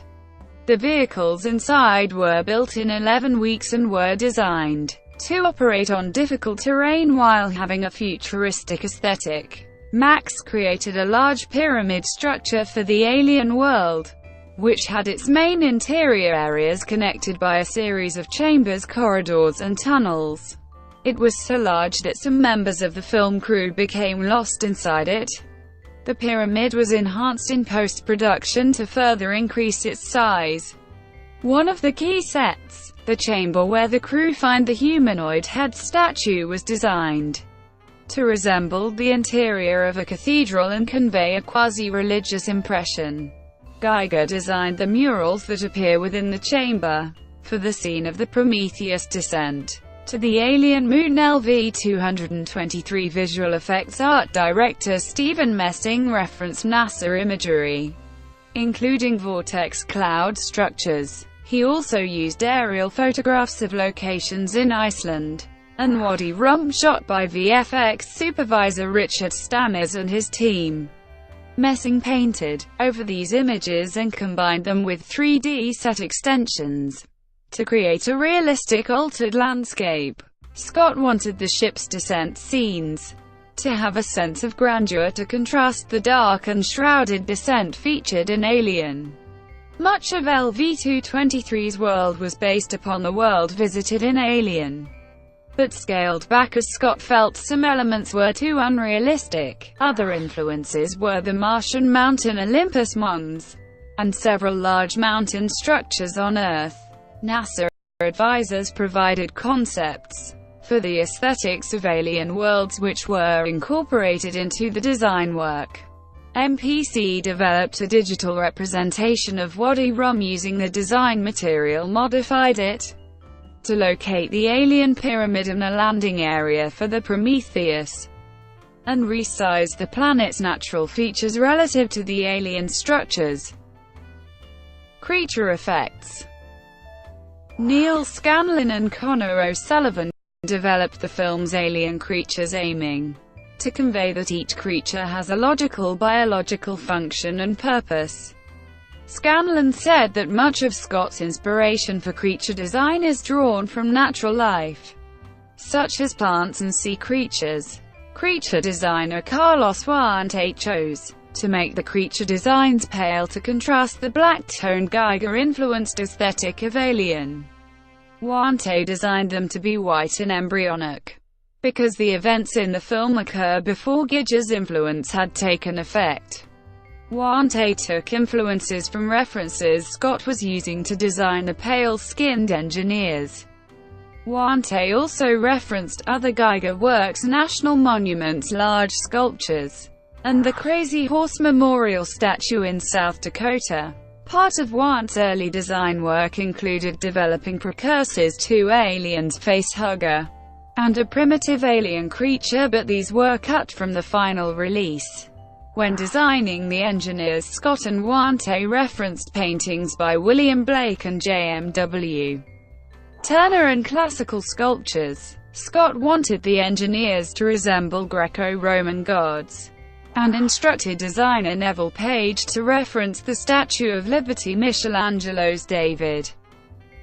The vehicles inside were built in 11 weeks and were designed to operate on difficult terrain while having a futuristic aesthetic. Max created a large pyramid structure for the alien world, which had its main interior areas connected by a series of chambers, corridors, and tunnels. It was so large that some members of the film crew became lost inside it. The pyramid was enhanced in post-production to further increase its size. One of the key sets, the chamber where the crew find the humanoid head statue, was designed to resemble the interior of a cathedral and convey a quasi-religious impression. Geiger designed the murals that appear within the chamber for the scene of the Prometheus descent to the alien moon. LV-223 visual effects art director Stephen Messing referenced NASA imagery, including vortex cloud structures. He also used aerial photographs of locations in Iceland and Wadi Rum shot by VFX supervisor Richard Stammes and his team. Messing painted over these images and combined them with 3D set extensions to create a realistic altered landscape. Scott wanted the ship's descent scenes to have a sense of grandeur to contrast the dark and shrouded descent featured in Alien. Much of LV-223's world was based upon the world visited in Alien, but scaled back as Scott felt some elements were too unrealistic. Other influences were the Martian mountain Olympus Mons, and several large mountain structures on Earth. NASA advisors provided concepts for the aesthetics of alien worlds which were incorporated into the design work. MPC developed a digital representation of Wadi Rum using the design material, modified it to locate the alien pyramid and a landing area for the Prometheus, and resized the planet's natural features relative to the alien structures. Creature effects. Neil Scanlon and Connor O'Sullivan developed the film's alien creatures, aiming to convey that each creature has a logical biological function and purpose. Scanlon said that much of Scott's inspiration for creature design is drawn from natural life, such as plants and sea creatures. Creature designer Carlos Huante chose to make the creature designs pale to contrast the black-toned Geiger-influenced aesthetic of Alien. Huante designed them to be white and embryonic, because the events in the film occur before Giger's influence had taken effect. Huante took influences from references Scott was using to design the pale-skinned engineers. Huante also referenced other Geiger works, national monuments, large sculptures, and the Crazy Horse Memorial statue in South Dakota. Part of Huante's early design work included developing precursors to Alien's facehugger and a primitive alien creature, but these were cut from the final release. When designing the engineers, Scott and Huante referenced paintings by William Blake and J.M.W. Turner and classical sculptures. Scott wanted the engineers to resemble Greco-Roman gods, and instructed designer Neville Page to reference the Statue of Liberty, Michelangelo's David,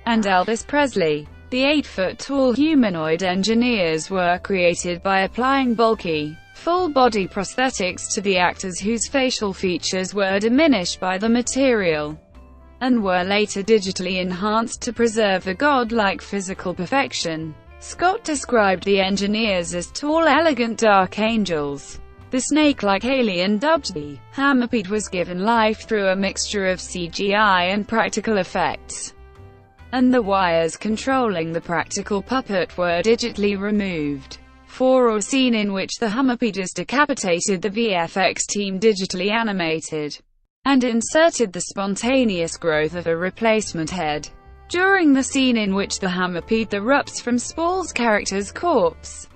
and Elvis Presley. The 8-foot-tall humanoid engineers were created by applying bulky, full-body prosthetics to the actors whose facial features were diminished by the material, and were later digitally enhanced to preserve the godlike physical perfection. Scott described the engineers as tall, elegant dark angels. The snake-like alien, dubbed the Hammerpede, was given life through a mixture of CGI and practical effects, and the wires controlling the practical puppet were digitally removed. For a scene in which the Hammerpede is decapitated, the VFX team digitally animated and inserted the spontaneous growth of a replacement head. During the scene in which the Hammerpede erupts from Spall's character's corpse,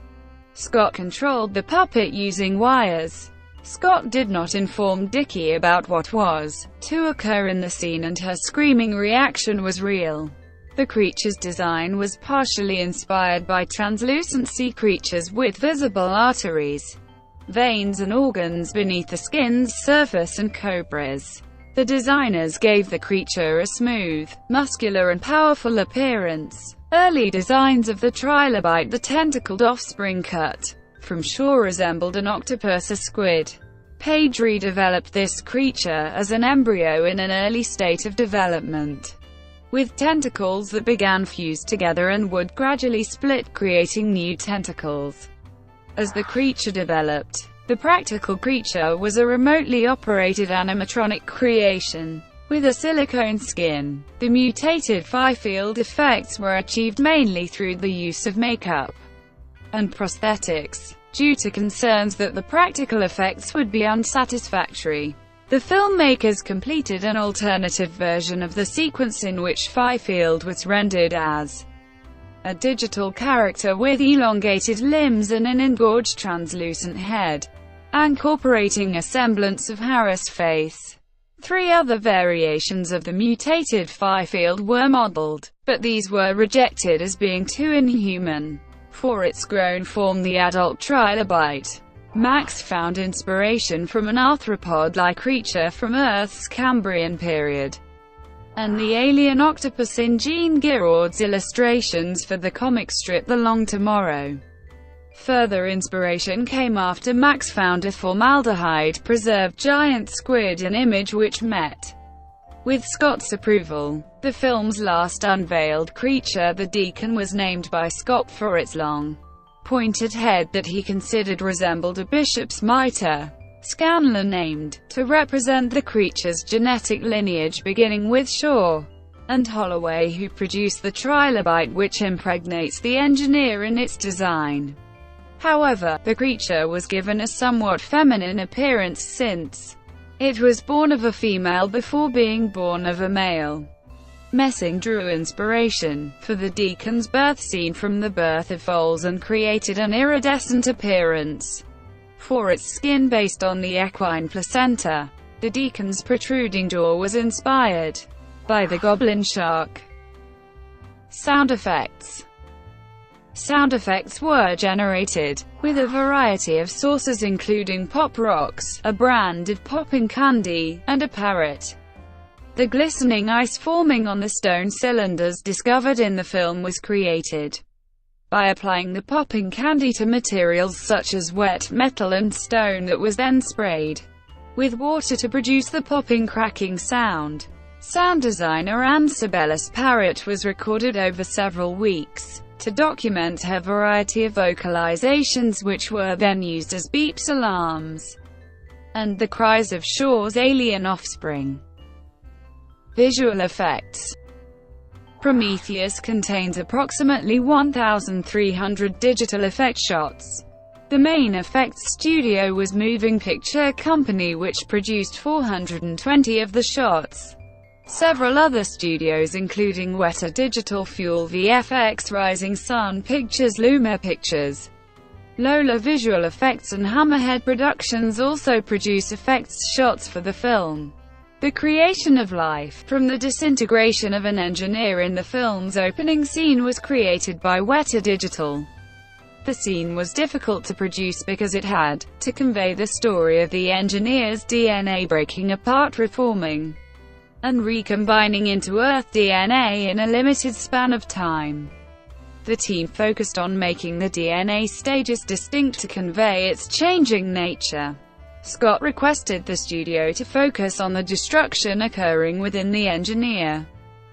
Scott controlled the puppet using wires. Scott did not inform Dickie about what was to occur in the scene, and her screaming reaction was real. The creature's design was partially inspired by translucent sea creatures with visible arteries, veins and organs beneath the skin's surface, and cobras. The designers gave the creature a smooth, muscular and powerful appearance. Early designs of the trilobite, the tentacled offspring cut from shore, resembled an octopus, a squid. Page redeveloped this creature as an embryo in an early state of development, with tentacles that began fused together and would gradually split, creating new tentacles. As the creature developed, the practical creature was a remotely operated animatronic creation with a silicone skin. The mutated phi field effects were achieved mainly through the use of makeup and prosthetics. Due to concerns that the practical effects would be unsatisfactory, the filmmakers completed an alternative version of the sequence in which phi field was rendered as a digital character with elongated limbs and an engorged translucent head, incorporating a semblance of Harris' face. 3 other variations of the mutated phi field were modeled, but these were rejected as being too inhuman for its grown form, the adult trilobite. Max found inspiration from an arthropod-like creature from Earth's Cambrian period, and the alien octopus in Jean Giraud's illustrations for the comic strip The Long Tomorrow. Further inspiration came after Max found a formaldehyde-preserved giant squid, an image which met with Scott's approval. The film's last unveiled creature, the Deacon, was named by Scott for its long, pointed head that he considered resembled a bishop's mitre. Scanlan named, to represent the creature's genetic lineage beginning with Shaw and Holloway, who produced the trilobite which impregnates the engineer in its design. However, the creature was given a somewhat feminine appearance since it was born of a female before being born of a male. Messing drew inspiration for the Deacon's birth scene from the birth of foals and created an iridescent appearance for its skin based on the equine placenta. The Deacon's protruding jaw was inspired by the goblin shark. Sound effects. Sound effects were generated with a variety of sources including pop rocks, a brand of popping candy, and a parrot. The glistening ice forming on the stone cylinders discovered in the film was created by applying the popping candy to materials such as wet metal and stone that was then sprayed with water to produce the popping cracking sound. Sound designer Anne Sabella's parrot was recorded over several weeks to document her variety of vocalizations, which were then used as beeps, alarms, and the cries of Shaw's alien offspring. Visual effects. Prometheus contains approximately 1,300 digital effect shots. The main effects studio was Moving Picture Company, which produced 420 of the shots. Several other studios including Weta Digital, Fuel VFX, Rising Sun Pictures, Luma Pictures, Lola Visual Effects and Hammerhead Productions also produce effects shots for the film. The creation of life from the disintegration of an engineer in the film's opening scene was created by Weta Digital. The scene was difficult to produce because it had to convey the story of the engineer's DNA breaking apart, reforming, and recombining into Earth DNA in a limited span of time. The team focused on making the DNA stages distinct to convey its changing nature. Scott requested the studio to focus on the destruction occurring within the engineer.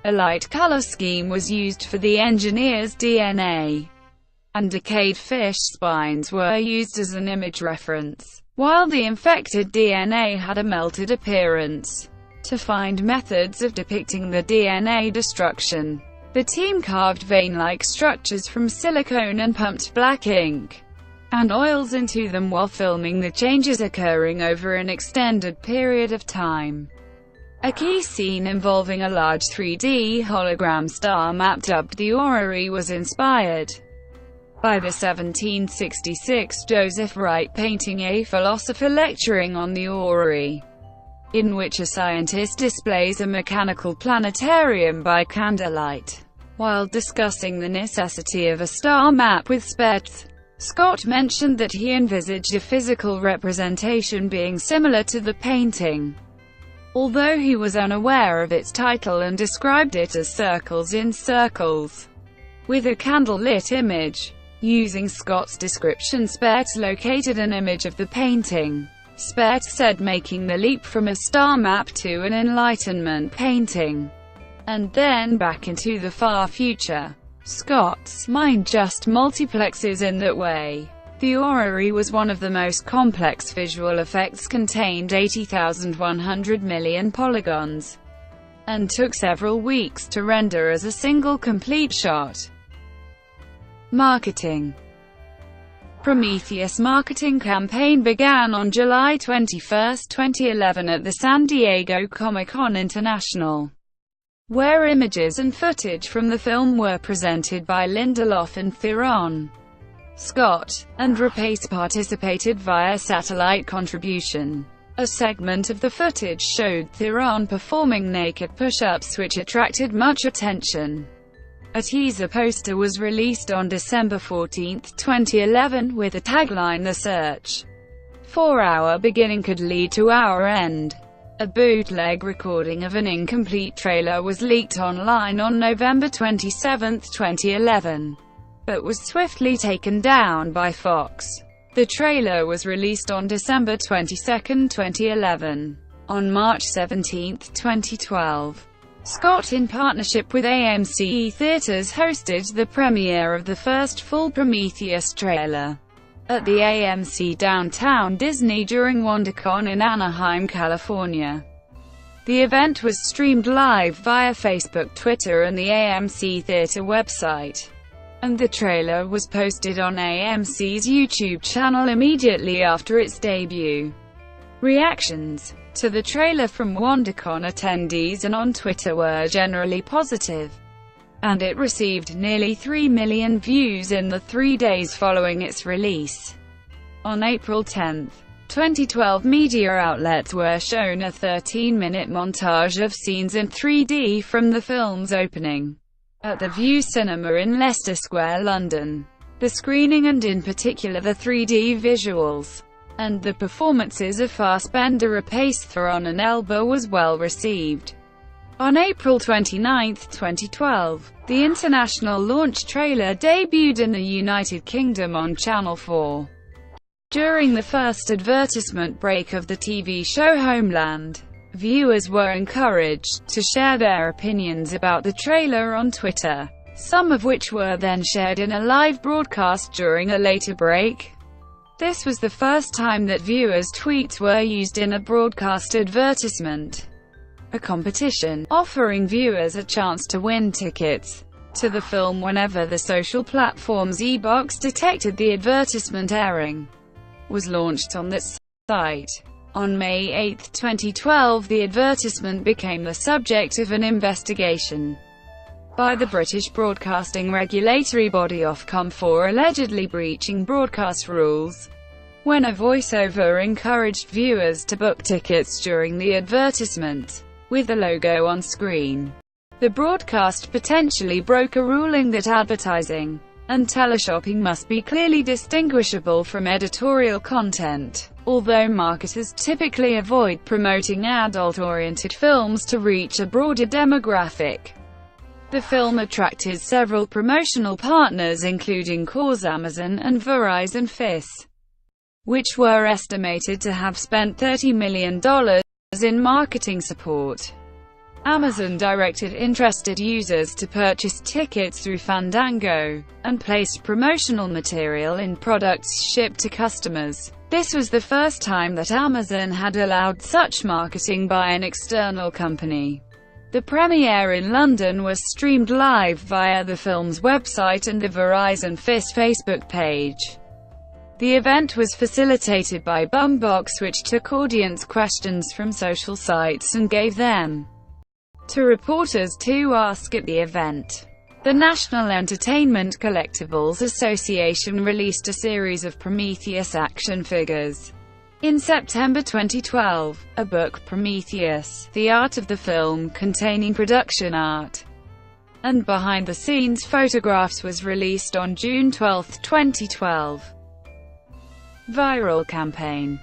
A light color scheme was used for the engineer's DNA, and decayed fish spines were used as an image reference, while the infected DNA had a melted appearance. To find methods of depicting the DNA destruction, the team carved vein-like structures from silicone and pumped black ink and oils into them while filming the changes occurring over an extended period of time. A key scene involving a large 3D hologram star map dubbed the Orrery was inspired by the 1766 Joseph Wright painting A Philosopher Lecturing on the Orrery, in which a scientist displays a mechanical planetarium by candlelight while discussing the necessity of a star map with Spaihts. Scott mentioned that he envisaged a physical representation being similar to the painting, although he was unaware of its title and described it as Circles in Circles, with a candle-lit image. Using Scott's description, Spaihts located an image of the painting. Spaihts said making the leap from a star map to an Enlightenment painting, and then back into the far future. Scott's mind just multiplexes in that way. The Orrery was one of the most complex visual effects, contained 80,100 million polygons, and took several weeks to render as a single complete shot. Marketing. Prometheus' marketing campaign began on July 21, 2011 at the San Diego Comic-Con International, where images and footage from the film were presented by Lindelof and Theron. Scott and Rapace participated via satellite contribution. A segment of the footage showed Theron performing naked push-ups, which attracted much attention. A teaser poster was released on December 14, 2011, with the tagline "The Search 4-hour beginning could lead to hour end. A bootleg recording of an incomplete trailer was leaked online on November 27, 2011, but was swiftly taken down by Fox. The trailer was released on December 22, 2011. On March 17, 2012, Scott, in partnership with AMC Theatres, hosted the premiere of the first full Prometheus trailer at the AMC Downtown Disney during WonderCon in Anaheim, California. The event was streamed live via Facebook, Twitter, and the AMC Theatre website, and the trailer was posted on AMC's YouTube channel immediately after its debut. Reactions to the trailer from WonderCon attendees and on Twitter were generally positive, and it received nearly 3 million views in the 3 days following its release. On April 10, 2012, media outlets were shown a 13-minute montage of scenes in 3D from the film's opening at the View Cinema in Leicester Square, London. The screening, and in particular the 3D visuals and the performances of Fassbender, Rapace, Theron and Elba, was well received. On April 29, 2012, the international launch trailer debuted in the United Kingdom on Channel 4. During the first advertisement break of the TV show Homeland, viewers were encouraged to share their opinions about the trailer on Twitter, some of which were then shared in a live broadcast during a later break. This was the first time that viewers' tweets were used in a broadcast advertisement. A competition, offering viewers a chance to win tickets to the film whenever the social platform's e-box detected the advertisement airing, was launched on that site. On May 8, 2012, the advertisement became the subject of an investigation by the British broadcasting regulatory body Ofcom for allegedly breaching broadcast rules, when a voiceover encouraged viewers to book tickets during the advertisement with the logo on screen. The broadcast potentially broke a ruling that advertising and teleshopping must be clearly distinguishable from editorial content, although marketers typically avoid promoting adult-oriented films to reach a broader demographic. The film attracted several promotional partners including Coors, Amazon and Verizon Fiss, which were estimated to have spent $30 million in marketing support. Amazon directed interested users to purchase tickets through Fandango, and placed promotional material in products shipped to customers. This was the first time that Amazon had allowed such marketing by an external company. The premiere in London was streamed live via the film's website and the Verizon Fiss Facebook page. The event was facilitated by Bumbox, which took audience questions from social sites and gave them to reporters to ask at the event. The National Entertainment Collectibles Association released a series of Prometheus action figures in September 2012. A book, Prometheus: The Art of the Film, containing production art and behind-the-scenes photographs, was released on June 12, 2012. Viral campaign.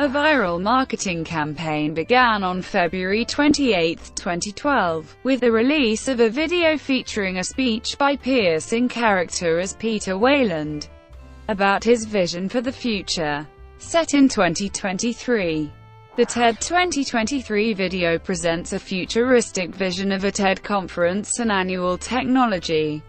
A viral marketing campaign began on February 28, 2012, with the release of a video featuring a speech by Pearce in character as Peter Weyland about his vision for the future, set in 2023. The TED 2023 video presents a futuristic vision of a TED conference, an annual technology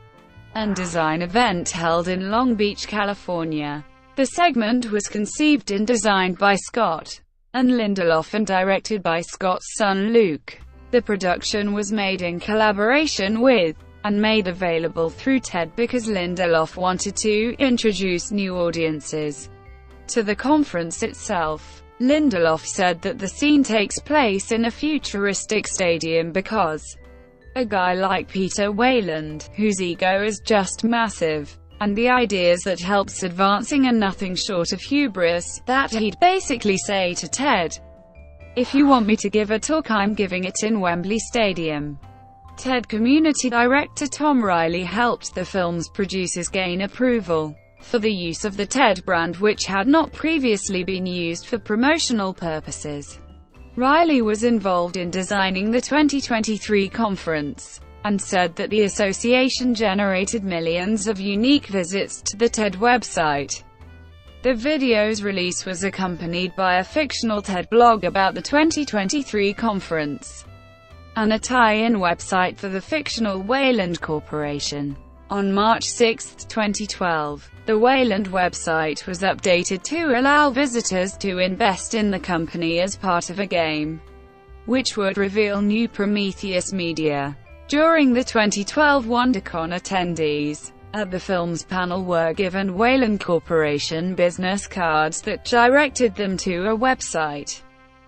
and design event held in Long Beach, California. The segment was conceived and designed by Scott and Lindelof and directed by Scott's son Luke. The production was made in collaboration with, and made available through TED because Lindelof wanted to introduce new audiences to the conference itself. Lindelof said that the scene takes place in a futuristic stadium because a guy like Peter Weyland, whose ego is just massive, and the ideas that helps advancing are nothing short of hubris, that he'd basically say to TED, "If you want me to give a talk, I'm giving it in Wembley Stadium." TED community director Tom Riley helped the film's producers gain approval for the use of the TED brand, which had not previously been used for promotional purposes. Riley was involved in designing the 2023 conference, and said that the association generated millions of unique visits to the TED website. The video's release was accompanied by a fictional TED blog about the 2023 conference, and a tie-in website for the fictional Wayland Corporation. On March 6, 2012, the Wayland website was updated to allow visitors to invest in the company as part of a game, which would reveal new Prometheus media. During the 2012 WonderCon, attendees at the film's panel were given Wayland Corporation business cards that directed them to a website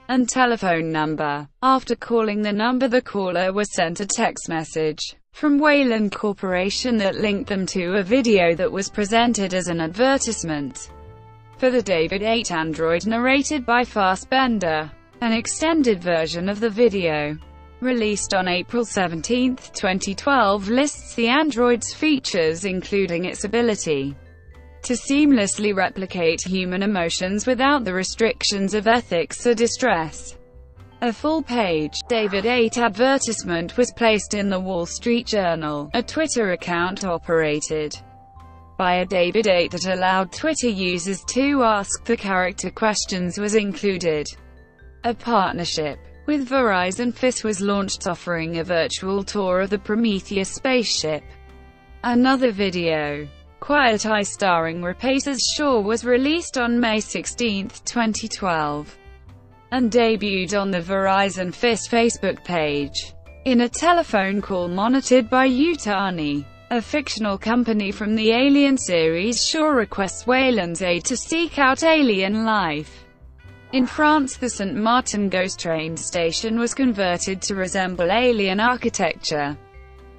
and telephone number. After calling the number, the caller was sent a text message from Wayland Corporation that linked them to a video that was presented as an advertisement for the David 8 android narrated by Fassbender. An extended version of the video, released on April 17, 2012, lists the android's features, including its ability to seamlessly replicate human emotions without the restrictions of ethics or distress. A full-page David 8 advertisement was placed in the Wall Street Journal, a Twitter account operated by a David 8 that allowed Twitter users to ask the character questions was included. A partnership with Verizon FIS was launched, offering a virtual tour of the Prometheus spaceship. Another video, Quiet Eye starring Rapace as Shaw, was released on May 16, 2012, and debuted on the Verizon FIS Facebook page. In a telephone call monitored by Yutani, a fictional company from the Alien series, Shaw requests Wayland's aid to seek out alien life. In France, the Saint Martin Ghost train station was converted to resemble alien architecture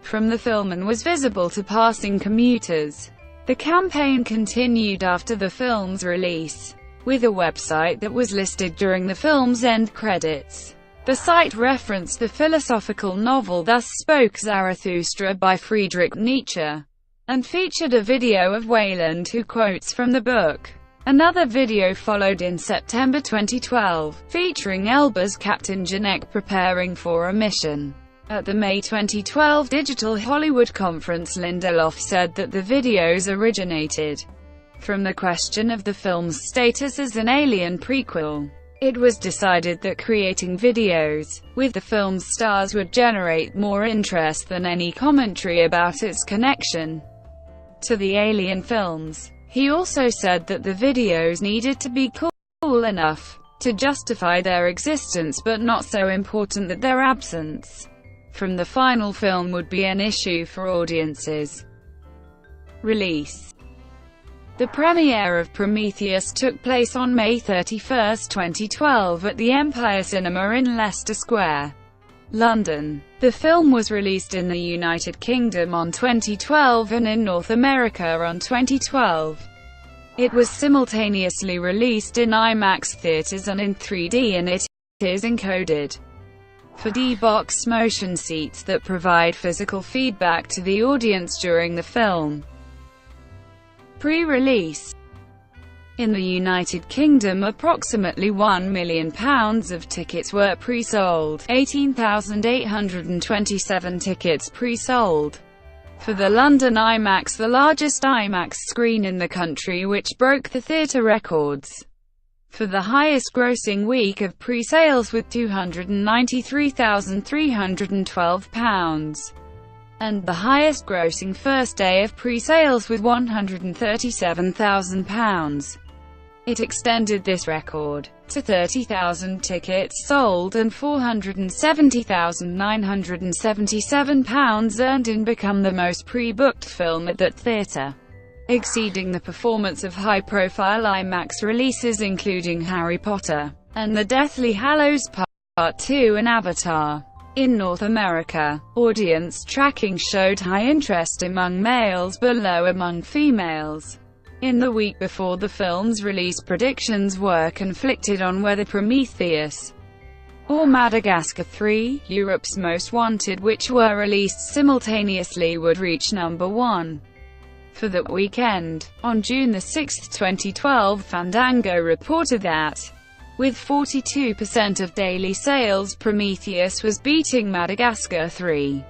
from the film and was visible to passing commuters. The campaign continued after the film's release, with a website that was listed during the film's end credits. The site referenced the philosophical novel Thus Spoke Zarathustra by Friedrich Nietzsche, and featured a video of Wayland who quotes from the book. Another video followed in September 2012, featuring Elba's Captain Janek preparing for a mission. At the May 2012 Digital Hollywood Conference, Lindelof said that the videos originated from the question of the film's status as an alien prequel. It was decided that creating videos with the film's stars would generate more interest than any commentary about its connection to the Alien films. He also said that the videos needed to be cool enough to justify their existence, but not so important that their absence from the final film would be an issue for audiences. Release. The premiere of Prometheus took place on May 31, 2012 at the Empire Cinema in Leicester Square, London. The film was released in the United Kingdom on 2012 and in North America on 2012. It was simultaneously released in IMAX theaters and in 3D, and it is encoded for D-Box motion seats that provide physical feedback to the audience during the film. Pre-release. In the United Kingdom, approximately £1 million of tickets were pre-sold, 18,827 tickets pre-sold for the London IMAX, the largest IMAX screen in the country, which broke the theatre records for the highest grossing week of pre-sales with £293,312, and the highest grossing first day of pre-sales with £137,000. It extended this record to 30,000 tickets sold and £470,977 earned, and become the most pre-booked film at that theatre, exceeding the performance of high-profile IMAX releases including Harry Potter and the Deathly Hallows Part 2 and Avatar. In North America, audience tracking showed high interest among males but low among females. In the week before the film's release, predictions were conflicted on whether Prometheus or Madagascar 3, Europe's Most Wanted, which were released simultaneously, would reach number 1. for that weekend. On June 6, 2012, Fandango reported that, with 42% of daily sales, Prometheus was beating Madagascar 3.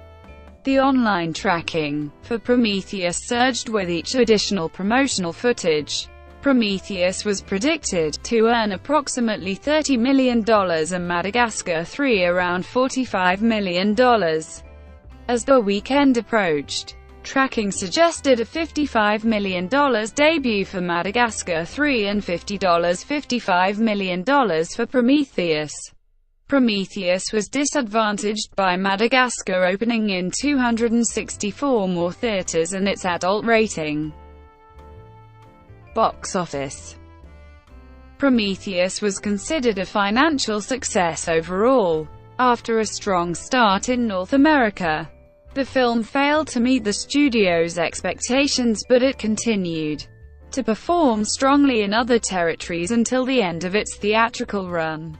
The online tracking for Prometheus surged with each additional promotional footage. Prometheus was predicted to earn approximately $30 million and Madagascar 3 around $45 million. As the weekend approached, tracking suggested a $55 million debut for Madagascar 3 and $55 million for Prometheus. Prometheus was disadvantaged by Madagascar opening in 264 more theaters and its adult rating. Box office. Prometheus was considered a financial success overall. After a strong start in North America, the film failed to meet the studio's expectations, but it continued to perform strongly in other territories until the end of its theatrical run.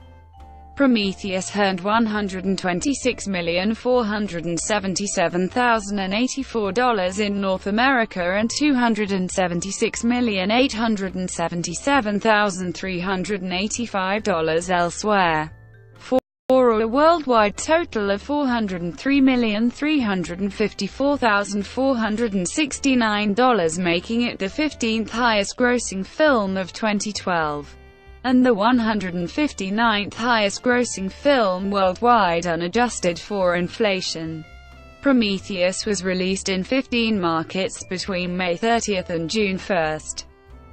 Prometheus earned $126,477,084 in North America and $276,877,385 elsewhere, for a worldwide total of $403,354,469, making it the 15th highest grossing film of 2012. And the 159th highest grossing film worldwide unadjusted for inflation. Prometheus was released in 15 markets between May 30 and June 1,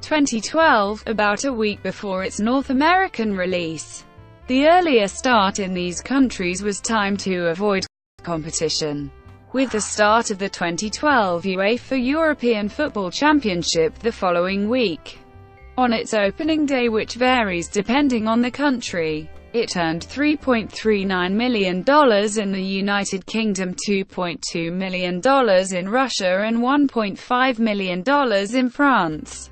2012, about a week before its North American release. The earlier start in these countries was timed to avoid competition with the start of the 2012 UEFA European Football Championship the following week. On its opening day, which varies depending on the country, it earned $3.39 million in the United Kingdom, $2.2 million in Russia and $1.5 million in France.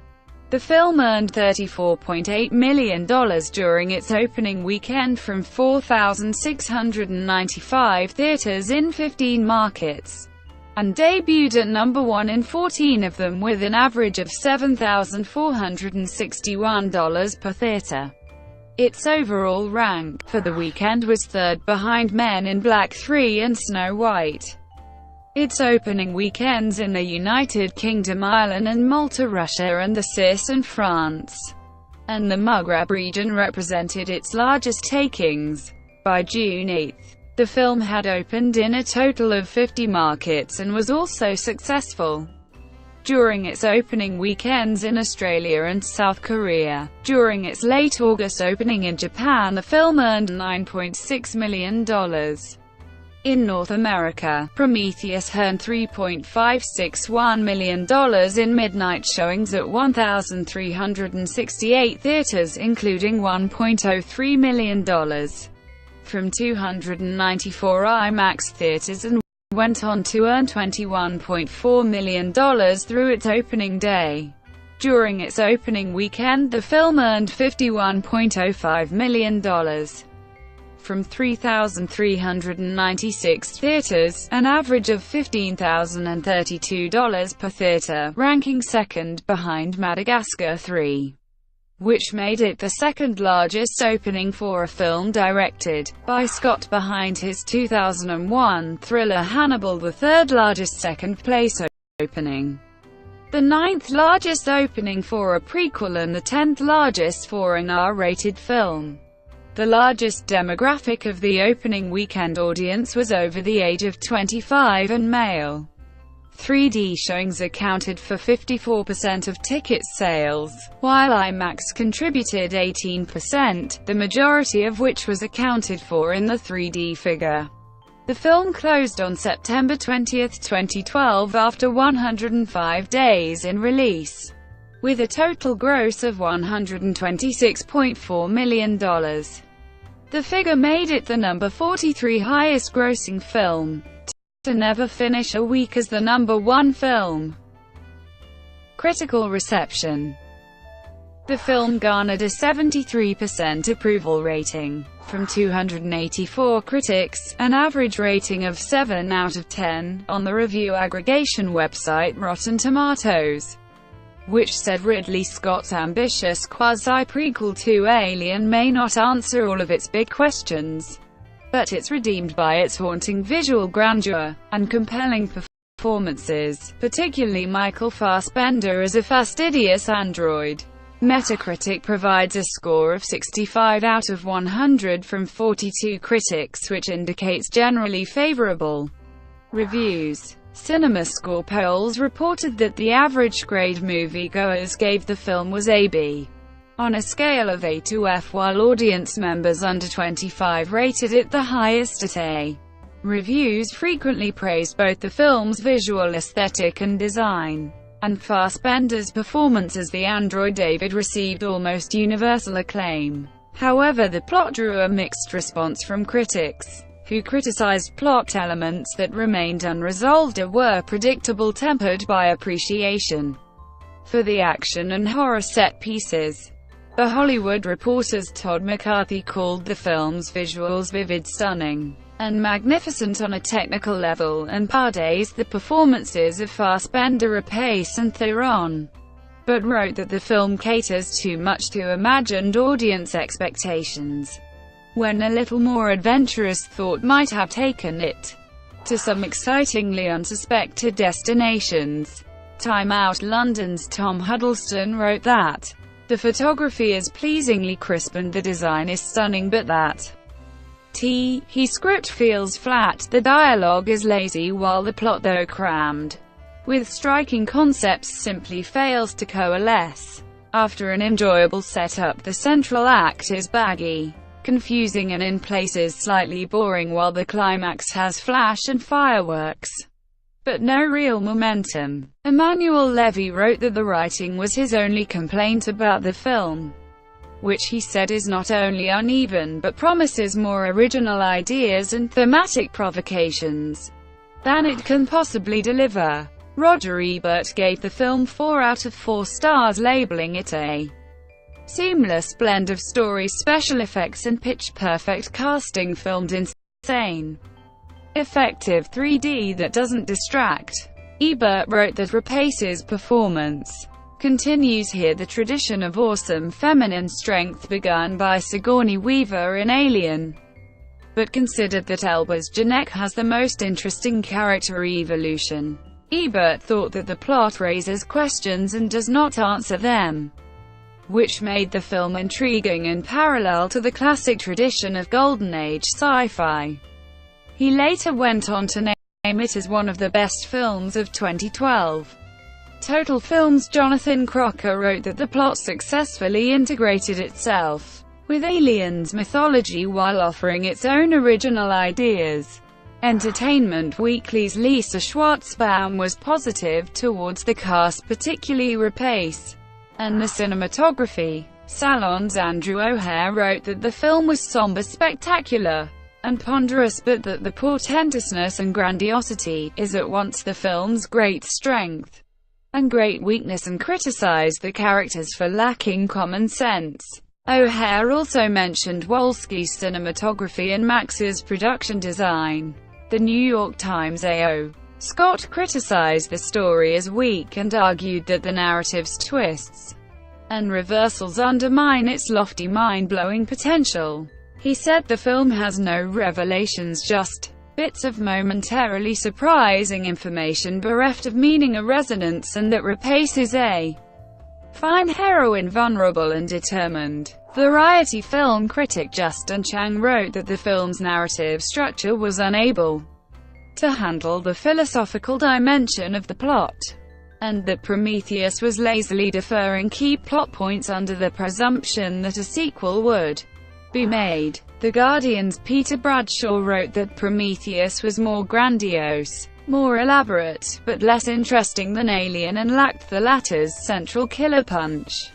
The film earned $34.8 million during its opening weekend from 4,695 theaters in 15 markets, and debuted at number 1 in 14 of them with an average of $7,461 per theater. Its overall rank for the weekend was third behind Men in Black 3 and Snow White. Its opening weekends in the United Kingdom, Ireland and Malta, Russia and the CIS and France, and the Maghreb region represented its largest takings. By June 8, the film had opened in a total of 50 markets and was also successful during its opening weekends in Australia and South Korea. During its late August opening in Japan, the film earned $9.6 million. In North America, Prometheus earned $3.561 million in midnight showings at 1,368 theaters, including $1.03 million from 294 IMAX theaters, and went on to earn $21.4 million through its opening day. During its opening weekend, the film earned $51.05 million from 3,396 theaters, an average of $15,032 per theater, ranking second behind Madagascar 3, which made it the second largest opening for a film directed by Scott behind his 2001 thriller Hannibal, the third largest second-place opening, the ninth largest opening for a prequel and the 10th largest for an R-rated film. The largest demographic of the opening weekend audience was over the age of 25 and male. 3D showings accounted for 54% of ticket sales, while IMAX contributed 18%, the majority of which was accounted for in the 3D figure. The film closed on September 20, 2012 after 105 days in release, with a total gross of $126.4 million. The figure made it the number 43 highest grossing film to never finish a week as the number 1 film. Critical reception. The film garnered a 73% approval rating from 284 critics, an average rating of 7 out of 10, on the review aggregation website Rotten Tomatoes, which said Ridley Scott's ambitious quasi-prequel to Alien may not answer all of its big questions, but it's redeemed by its haunting visual grandeur and compelling performances, particularly Michael Fassbender as a fastidious android. Metacritic provides a score of 65 out of 100 from 42 critics, which indicates generally favorable reviews. CinemaScore polls reported that the average grade moviegoers gave the film was AB, on a scale of A to F, while audience members under 25 rated it the highest at A. Reviews frequently praised both the film's visual aesthetic and design, and Fassbender's performance as the android David received almost universal acclaim. However, the plot drew a mixed response from critics, who criticized plot elements that remained unresolved or were predictable, tempered by appreciation for the action and horror set pieces. The Hollywood Reporter's Todd McCarthy called the film's visuals vivid, stunning, and magnificent on a technical level, and praised the performances of Fassbender, Rapace and Theron, but wrote that the film caters too much to imagined audience expectations, when a little more adventurous thought might have taken it to some excitingly unsuspected destinations. Time Out London's Tom Huddleston wrote that the photography is pleasingly crisp and the design is stunning, but that script feels flat, the dialogue is lazy, while the plot, though crammed with striking concepts, simply fails to coalesce. After an enjoyable setup, the central act is baggy, confusing and in places slightly boring, while the climax has flash and fireworks, but no real momentum. Emmanuel Levy wrote that the writing was his only complaint about the film, which he said is not only uneven but promises more original ideas and thematic provocations than it can possibly deliver. Roger Ebert gave the film 4 out of 4 stars, labeling it a seamless blend of story, special effects and pitch-perfect casting, filmed in insane, effective 3D that doesn't distract. Ebert wrote that Rapace's performance continues here the tradition of awesome feminine strength begun by Sigourney Weaver in Alien, but considered that Elba's Janek has the most interesting character evolution. Ebert thought that the plot raises questions and does not answer them, which made the film intriguing and parallel to the classic tradition of Golden Age sci-fi. He later went on to name it as one of the best films of 2012. Total Films' Jonathan Crocker wrote that the plot successfully integrated itself with Alien's mythology while offering its own original ideas. Entertainment Weekly's Lisa Schwartzbaum was positive towards the cast, particularly Rapace, and the cinematography. Salon's Andrew O'Hare wrote that the film was somber, spectacular, and ponderous, but that the portentousness and grandiosity is at once the film's great strength and great weakness, and criticized the characters for lacking common sense. O'Hare also mentioned Wolski's cinematography and Max's production design. The New York Times A.O. Scott criticized the story as weak and argued that the narrative's twists and reversals undermine its lofty, mind-blowing potential. He said the film has no revelations, just bits of momentarily surprising information bereft of meaning or resonance, and that Rapace is a fine heroine, vulnerable and determined. Variety film critic Justin Chang wrote that the film's narrative structure was unable to handle the philosophical dimension of the plot, and that Prometheus was lazily deferring key plot points under the presumption that a sequel would be made. The Guardian's Peter Bradshaw wrote that Prometheus was more grandiose, more elaborate, but less interesting than Alien, and lacked the latter's central killer punch.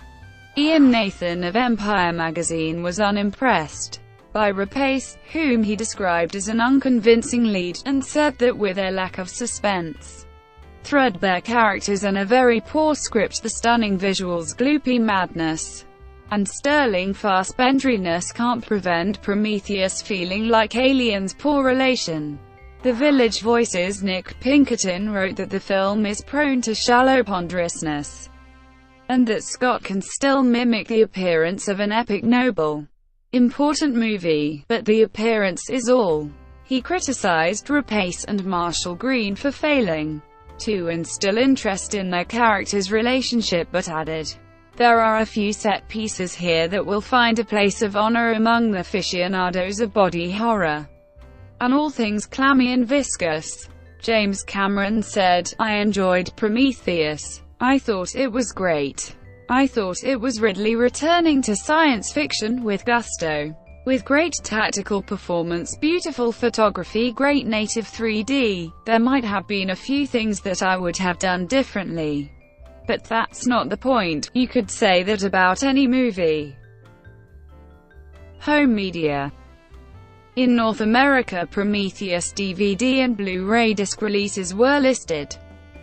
Ian Nathan of Empire magazine was unimpressed by Rapace, whom he described as an unconvincing lead, and said that with their lack of suspense, threadbare characters and a very poor script. The stunning visuals, gloopy madness, and sterling Fassbenderiness can't prevent Prometheus feeling like Alien's poor relation. The Village Voice's Nick Pinkerton wrote that the film is prone to shallow ponderousness, and that Scott can still mimic the appearance of an epic, noble, important movie, but the appearance is all. He criticized Rapace and Marshall-Green for failing to instill interest in their characters' relationship, but added, "There are a few set pieces here that will find a place of honor among the aficionados of body horror, and all things clammy and viscous." James Cameron said, "I enjoyed Prometheus. I thought it was great. I thought it was Ridley returning to science fiction with gusto. With great tactical performance, beautiful photography, great native 3D. There might have been a few things that I would have done differently, but that's not the point. You could say that about any movie." Home media. In North America, Prometheus DVD and Blu-ray disc releases were listed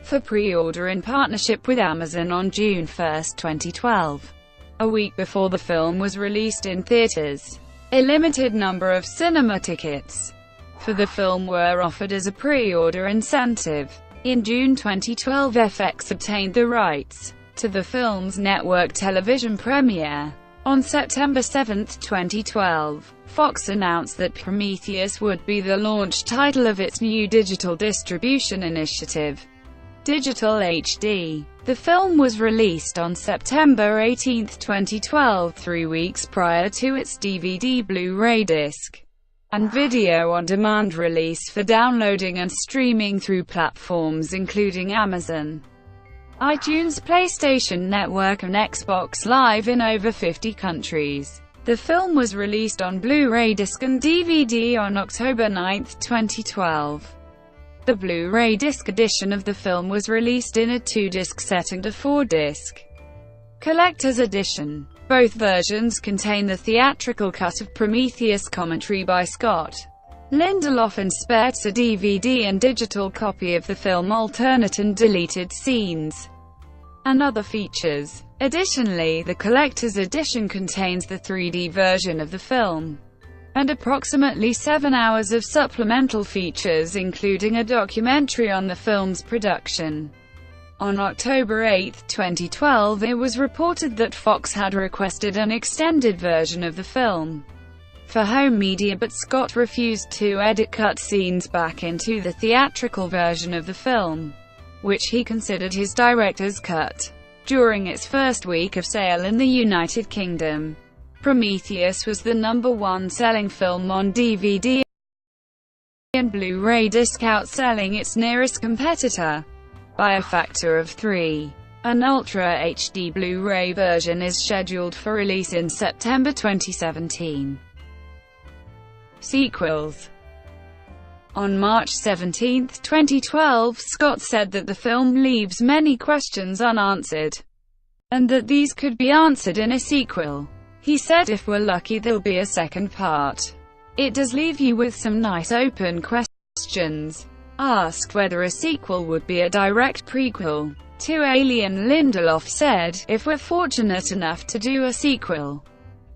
for pre-order in partnership with Amazon on June 1, 2012. A week before the film was released in theaters, a limited number of cinema tickets for the film were offered as a pre-order incentive. In June 2012, FX obtained the rights to the film's network television premiere. On September 7, 2012, Fox announced that Prometheus would be the launch title of its new digital distribution initiative, Digital HD. The film was released on September 18, 2012, 3 weeks prior to its DVD, Blu-ray disc, and video-on-demand release for downloading and streaming through platforms including Amazon, iTunes, PlayStation Network, and Xbox Live in over 50 countries. The film was released on Blu-ray disc and DVD on October 9, 2012. The Blu-ray disc edition of the film was released in a 2-disc set and a 4-disc collector's edition. Both versions contain the theatrical cut of Prometheus, commentary by Scott, Lindelof and Spaihts, a DVD and digital copy of the film, alternate and deleted scenes, and other features. Additionally, the collector's edition contains the 3D version of the film and approximately 7 hours of supplemental features, including a documentary on the film's production. On October 8, 2012, it was reported that Fox had requested an extended version of the film for home media, but Scott refused to edit cut scenes back into the theatrical version of the film, which he considered his director's cut. During its first week of sale in the United Kingdom, Prometheus was the #1 selling film on DVD and Blu-ray disc, outselling its nearest competitor by a factor of 3. An Ultra HD Blu-ray version is scheduled for release in September 2017. Sequels. On March 17, 2012, Scott said that the film leaves many questions unanswered, and that these could be answered in a sequel. He said, "If we're lucky, there'll be a second part. It does leave you with some nice open questions." Asked whether a sequel would be a direct prequel to Alien, Lindelof said, "If we're fortunate enough to do a sequel,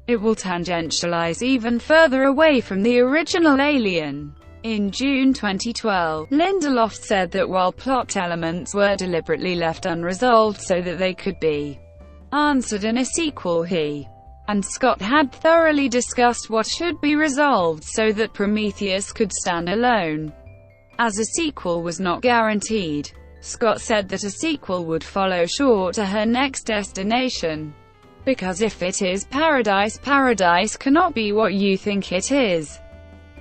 it will tangentialize even further away from the original Alien." In June 2012, Lindelof said that while plot elements were deliberately left unresolved so that they could be answered in a sequel, he and Scott had thoroughly discussed what should be resolved so that Prometheus could stand alone, as a sequel was not guaranteed. Scott said that a sequel would follow short to her next destination, because if it is paradise, paradise cannot be what you think it is.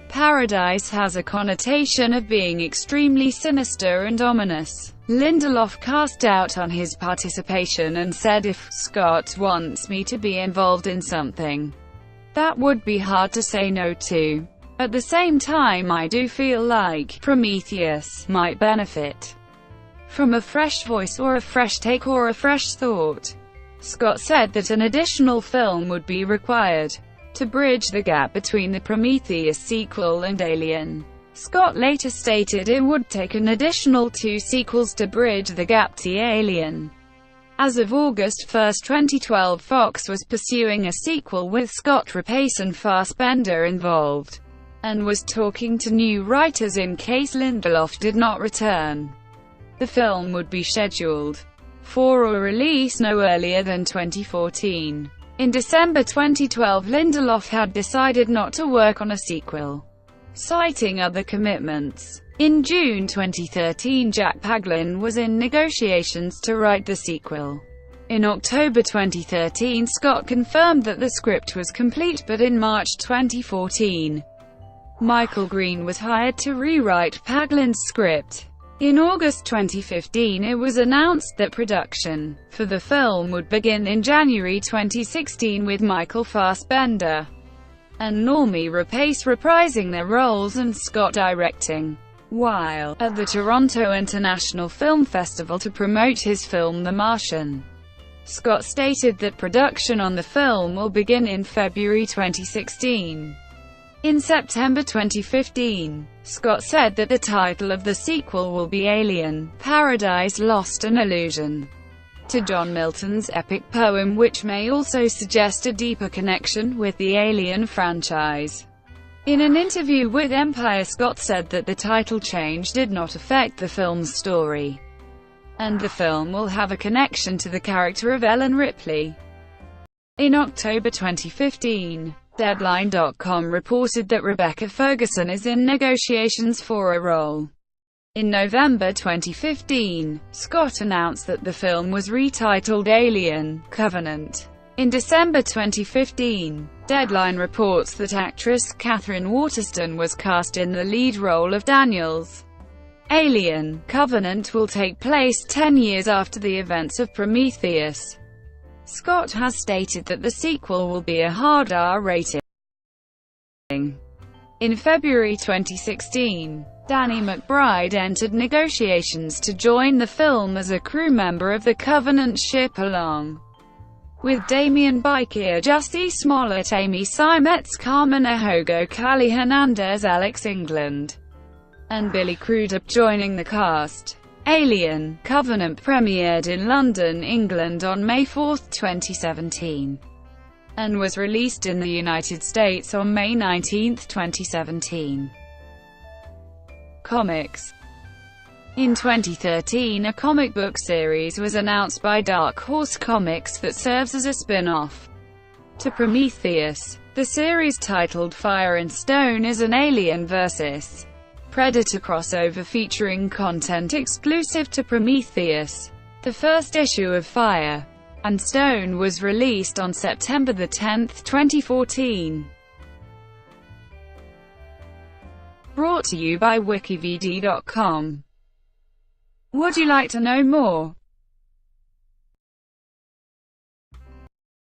Paradise has a connotation of being extremely sinister and ominous. Lindelof cast doubt on his participation and said, "If Scott wants me to be involved in something, that would be hard to say no to. At the same time, I do feel like Prometheus might benefit from a fresh voice or a fresh take or a fresh thought." Scott said that an additional film would be required to bridge the gap between the Prometheus sequel and Alien. Scott later stated it would take an additional 2 sequels to bridge the gap to Alien. As of August 1, 2012, Fox was pursuing a sequel with Scott, Rapace and Fassbender involved, and was talking to new writers in case Lindelof did not return. The film would be scheduled for a release no earlier than 2014. In December 2012, Lindelof had decided not to work on a sequel, citing other commitments. In June 2013, Jack Paglin was in negotiations to write the sequel. In October 2013, Scott confirmed that the script was complete, but in March 2014, Michael Green was hired to rewrite Paglin's script. In August 2015, it was announced that production for the film would begin in January 2016, with Michael Fassbender and Noomi Rapace reprising their roles and Scott directing. While at the Toronto International Film Festival to promote his film The Martian, Scott stated that production on the film will begin in February 2016. In September 2015, Scott said that the title of the sequel will be Alien: Paradise Lost, an allusion to John Milton's epic poem, which may also suggest a deeper connection with the Alien franchise. In an interview with Empire, Scott said that the title change did not affect the film's story, and the film will have a connection to the character of Ellen Ripley. In October 2015, Deadline.com reported that Rebecca Ferguson is in negotiations for a role. In November 2015, Scott announced that the film was retitled Alien: Covenant. In December 2015, Deadline reports that actress Catherine Waterston was cast in the lead role of Daniels. Alien: Covenant will take place 10 years after the events of Prometheus. Scott has stated that the sequel will be a hard R rating. In February 2016, Danny McBride entered negotiations to join the film as a crew member of the Covenant ship along with Damian Bichir, Jussie Smollett, Amy Seimetz, Carmen Ejogo, Callie Hernandez, Alex England, and Billy Crudup joining the cast. Alien: Covenant premiered in London, England on May 4, 2017, and was released in the United States on May 19, 2017. Comics. In 2013, a comic book series was announced by Dark Horse Comics that serves as a spin-off to Prometheus. The series, titled Fire and Stone, is an Alien vs. Predator crossover featuring content exclusive to Prometheus. The first issue of Fire and Stone was released on September 10, 2014. Brought to you by WikiVidi.com. Would you like to know more?